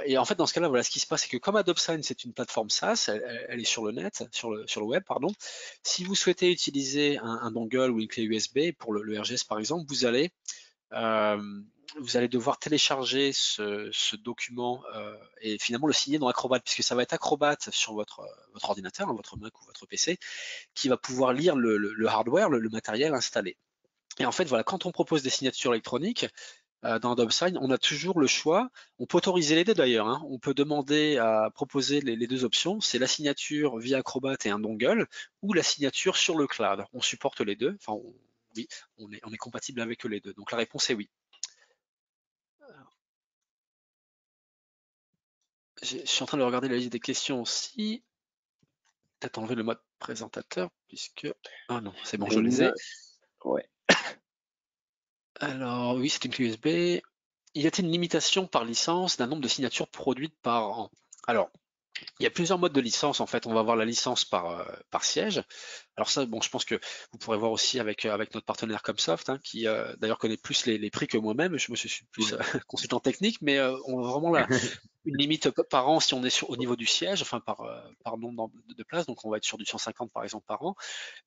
Et en fait, dans ce cas-là, voilà, ce qui se passe, c'est que comme Adobe Sign, c'est une plateforme SaaS, elle est sur le net, sur le web, pardon. Si vous souhaitez utiliser un dongle ou une clé USB pour le RGS, par exemple, vous allez devoir télécharger ce document et finalement le signer dans Acrobat, puisque ça va être Acrobat sur votre ordinateur, hein, votre Mac ou votre PC, qui va pouvoir lire le hardware, le matériel installé. Et en fait, voilà, quand on propose des signatures électroniques, dans Adobe Sign, on a toujours le choix. On peut autoriser les deux d'ailleurs. Hein. On peut demander à proposer les deux options. C'est la signature via Acrobat et un dongle ou la signature sur le cloud. On supporte les deux. Enfin, oui, on est compatible avec les deux. Donc la réponse est oui. Je suis en train de regarder la liste des questions aussi. Peut-être enlever le mode présentateur puisque... Ah non, c'est bon, je les ai. Ouais. Alors oui, c'est une clé USB. Y a-t-il une limitation par licence d'un nombre de signatures produites par an? Alors, il y a plusieurs modes de licence en fait. On va avoir la licence par siège. Alors ça, bon, je pense que vous pourrez voir aussi avec notre partenaire Comsoft, hein, qui d'ailleurs connaît plus les prix que moi-même. Je suis plus consultant technique, mais on a vraiment une limite par an si on est au niveau du siège, enfin par nombre de places. Donc on va être sur du 150 par exemple par an.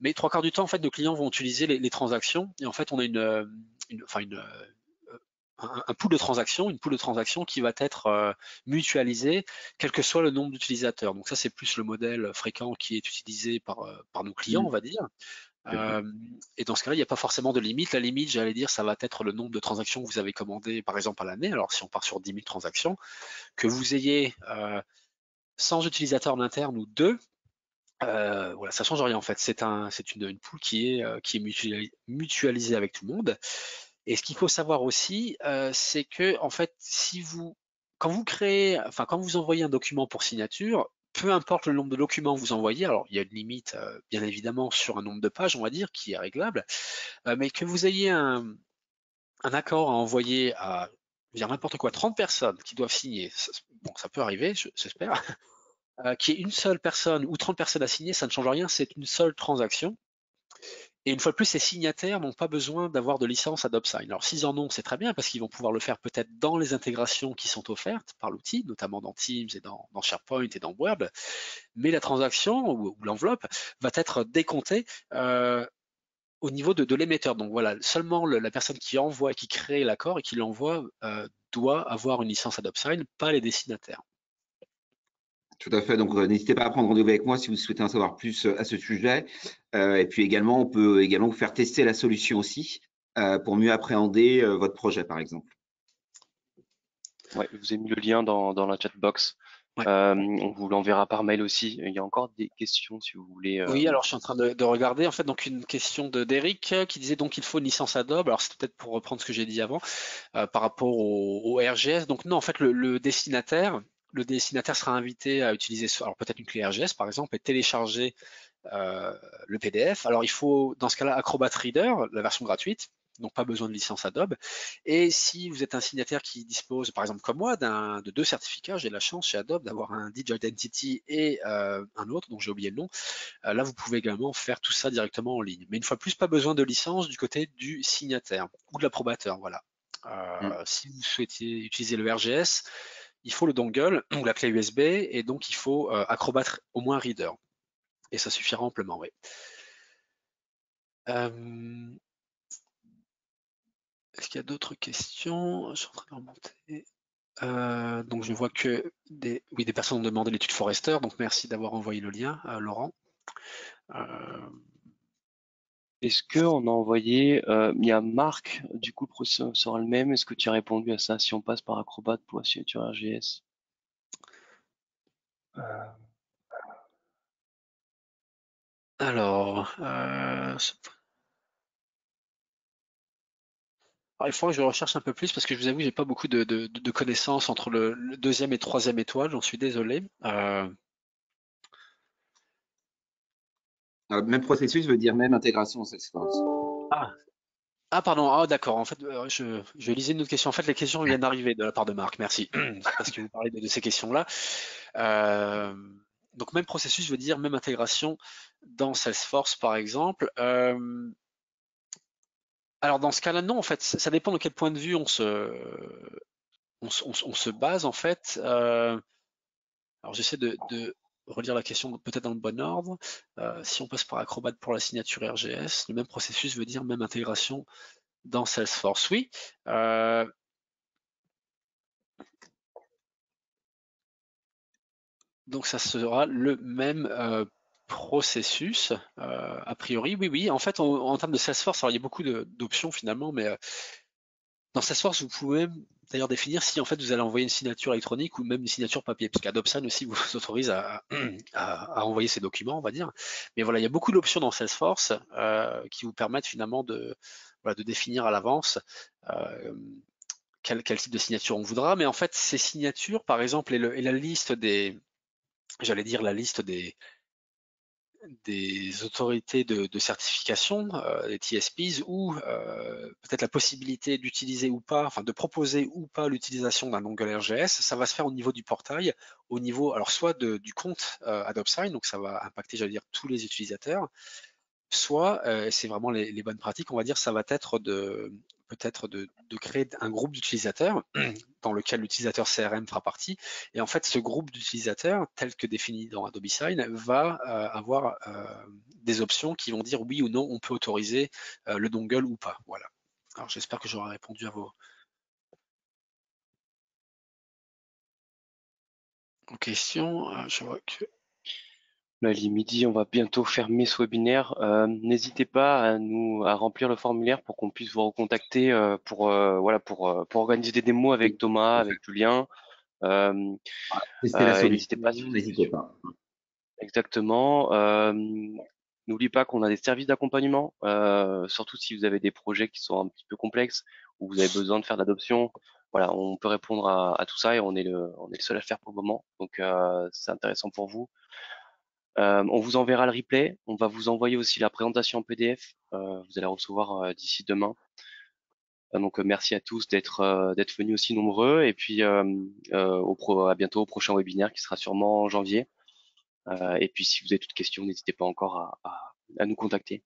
Mais trois quarts du temps, en fait, nos clients vont utiliser les transactions et en fait, on a une un pool de transactions, une pool de transactions qui va être mutualisée, quel que soit le nombre d'utilisateurs. Donc ça, c'est plus le modèle fréquent qui est utilisé par nos clients, on va dire. Et dans ce cas-là, il n'y a pas forcément de limite. La limite, j'allais dire, ça va être le nombre de transactions que vous avez commandées, par exemple, à l'année. Alors, si on part sur 10 000 transactions, que vous ayez 100 utilisateurs en interne ou 2, voilà, ça change rien en fait. C'est une pool qui est mutualisée avec tout le monde. Et ce qu'il faut savoir aussi, c'est que en fait, quand vous envoyez un document pour signature, peu importe le nombre de documents que vous envoyez, alors il y a une limite, bien évidemment, sur un nombre de pages, on va dire, qui est réglable, mais que vous ayez un accord à envoyer à, je veux dire n'importe quoi, 30 personnes qui doivent signer, bon, ça peut arriver, j'espère, qu'il y ait une seule personne ou 30 personnes à signer, ça ne change rien, c'est une seule transaction. Et une fois de plus, ces signataires n'ont pas besoin d'avoir de licence à DocSign. Alors s'ils en ont, c'est très bien parce qu'ils vont pouvoir le faire peut-être dans les intégrations qui sont offertes par l'outil, notamment dans Teams et dans SharePoint et dans Word, mais la transaction ou l'enveloppe va être décomptée au niveau de l'émetteur. Donc voilà, seulement la personne qui envoie, qui crée l'accord et qui l'envoie doit avoir une licence à DocSign, pas les destinataires. Tout à fait. Donc, n'hésitez pas à prendre rendez-vous avec moi si vous souhaitez en savoir plus à ce sujet. Et puis également, on peut également vous faire tester la solution aussi pour mieux appréhender votre projet, par exemple. Ouais, je vous ai mis le lien dans la chatbox. Ouais. On vous l'enverra par mail aussi. Il y a encore des questions si vous voulez. Oui, alors je suis en train de regarder en fait donc une question d'Eric qui disait donc il faut une licence Adobe. Alors c'est peut-être pour reprendre ce que j'ai dit avant par rapport au RGS. Donc non, en fait le destinataire sera invité à utiliser alors peut-être une clé RGS par exemple et télécharger le PDF. Alors il faut dans ce cas-là Acrobat Reader, la version gratuite. Donc pas besoin de licence Adobe. Et si vous êtes un signataire qui dispose, par exemple comme moi, de 2 certificats, j'ai la chance chez Adobe d'avoir un Digital Identity et un autre dont j'ai oublié le nom. Là, vous pouvez également faire tout ça directement en ligne. Mais une fois de plus, pas besoin de licence du côté du signataire ou de l'approbateur. Voilà. Si vous souhaitez utiliser le RGS, il faut le dongle ou la clé USB et donc il faut Acrobat au moins Reader. Et ça suffira amplement, oui. Est-ce qu'il y a d'autres questions? Je suis en train de remonter. Donc je vois que des personnes ont demandé l'étude Forrester, donc merci d'avoir envoyé le lien, Laurent. Est-ce qu'on a envoyé, il y a Marc, du coup le processus sera le même. Est-ce que tu as répondu à ça si on passe par Acrobat pour la signature RGS? Alors, il faudra que je recherche un peu plus parce que je vous avoue, j'ai pas beaucoup de connaissances entre le deuxième et troisième étoile, j'en suis désolé. Même processus veut dire même intégration en Salesforce. Pardon, d'accord. En fait, je lisais une autre question. En fait, les questions viennent d'arriver de la part de Marc, merci. Parce que vous parlez de ces questions-là. Donc, même processus veut dire même intégration dans Salesforce, par exemple. Alors, dans ce cas-là, non, en fait, ça dépend de quel point de vue on se base, en fait. Alors, j'essaie de relire la question peut-être dans le bon ordre. Si on passe par Acrobat pour la signature RGS, le même processus veut dire même intégration dans Salesforce, oui. Donc ça sera le même processus, a priori, oui. En fait, en termes de Salesforce, alors il y a beaucoup d'options finalement, mais dans Salesforce, vous pouvez d'ailleurs définir si en fait vous allez envoyer une signature électronique ou même une signature papier, parce qu'AdopSign aussi vous autorise à envoyer ces documents, on va dire. Mais voilà, il y a beaucoup d'options dans Salesforce qui vous permettent finalement de définir à l'avance quel type de signature on voudra. Mais en fait, ces signatures, par exemple, et la liste j'allais dire la liste des autorités de certification, les TSPs, ou peut-être la possibilité d'utiliser ou pas, enfin de proposer ou pas l'utilisation d'un dongle RGS, ça va se faire au niveau du portail, au niveau, alors soit du compte AdopSign, donc ça va impacter, j'allais dire, tous les utilisateurs, soit, c'est vraiment les bonnes pratiques, on va dire, ça va être peut-être de créer un groupe d'utilisateurs dans lequel l'utilisateur CRM fera partie. Et en fait, ce groupe d'utilisateurs, tel que défini dans Adobe Sign, va avoir des options qui vont dire oui ou non, on peut autoriser le dongle ou pas. Voilà. Alors j'espère que j'aurai répondu à aux questions. Je vois que Là, il est midi, on va bientôt fermer ce webinaire. N'hésitez pas à remplir le formulaire pour qu'on puisse vous recontacter pour organiser des démos avec Thomas, avec Julien. Euh, Tester la et solution, n'hésitez pas si vous avez des n'hésitez questions. pas. Exactement. N'oubliez pas qu'on a des services d'accompagnement, surtout si vous avez des projets qui sont un petit peu complexes ou vous avez besoin de faire de l'adoption. Voilà, on peut répondre à tout ça et on est le seul à le faire pour le moment. Donc c'est intéressant pour vous. On vous enverra le replay. On va vous envoyer aussi la présentation en PDF. Vous allez recevoir d'ici demain. Donc merci à tous d'être venus aussi nombreux et puis à bientôt au prochain webinaire qui sera sûrement en janvier. Et puis si vous avez toute question, n'hésitez pas encore à nous contacter.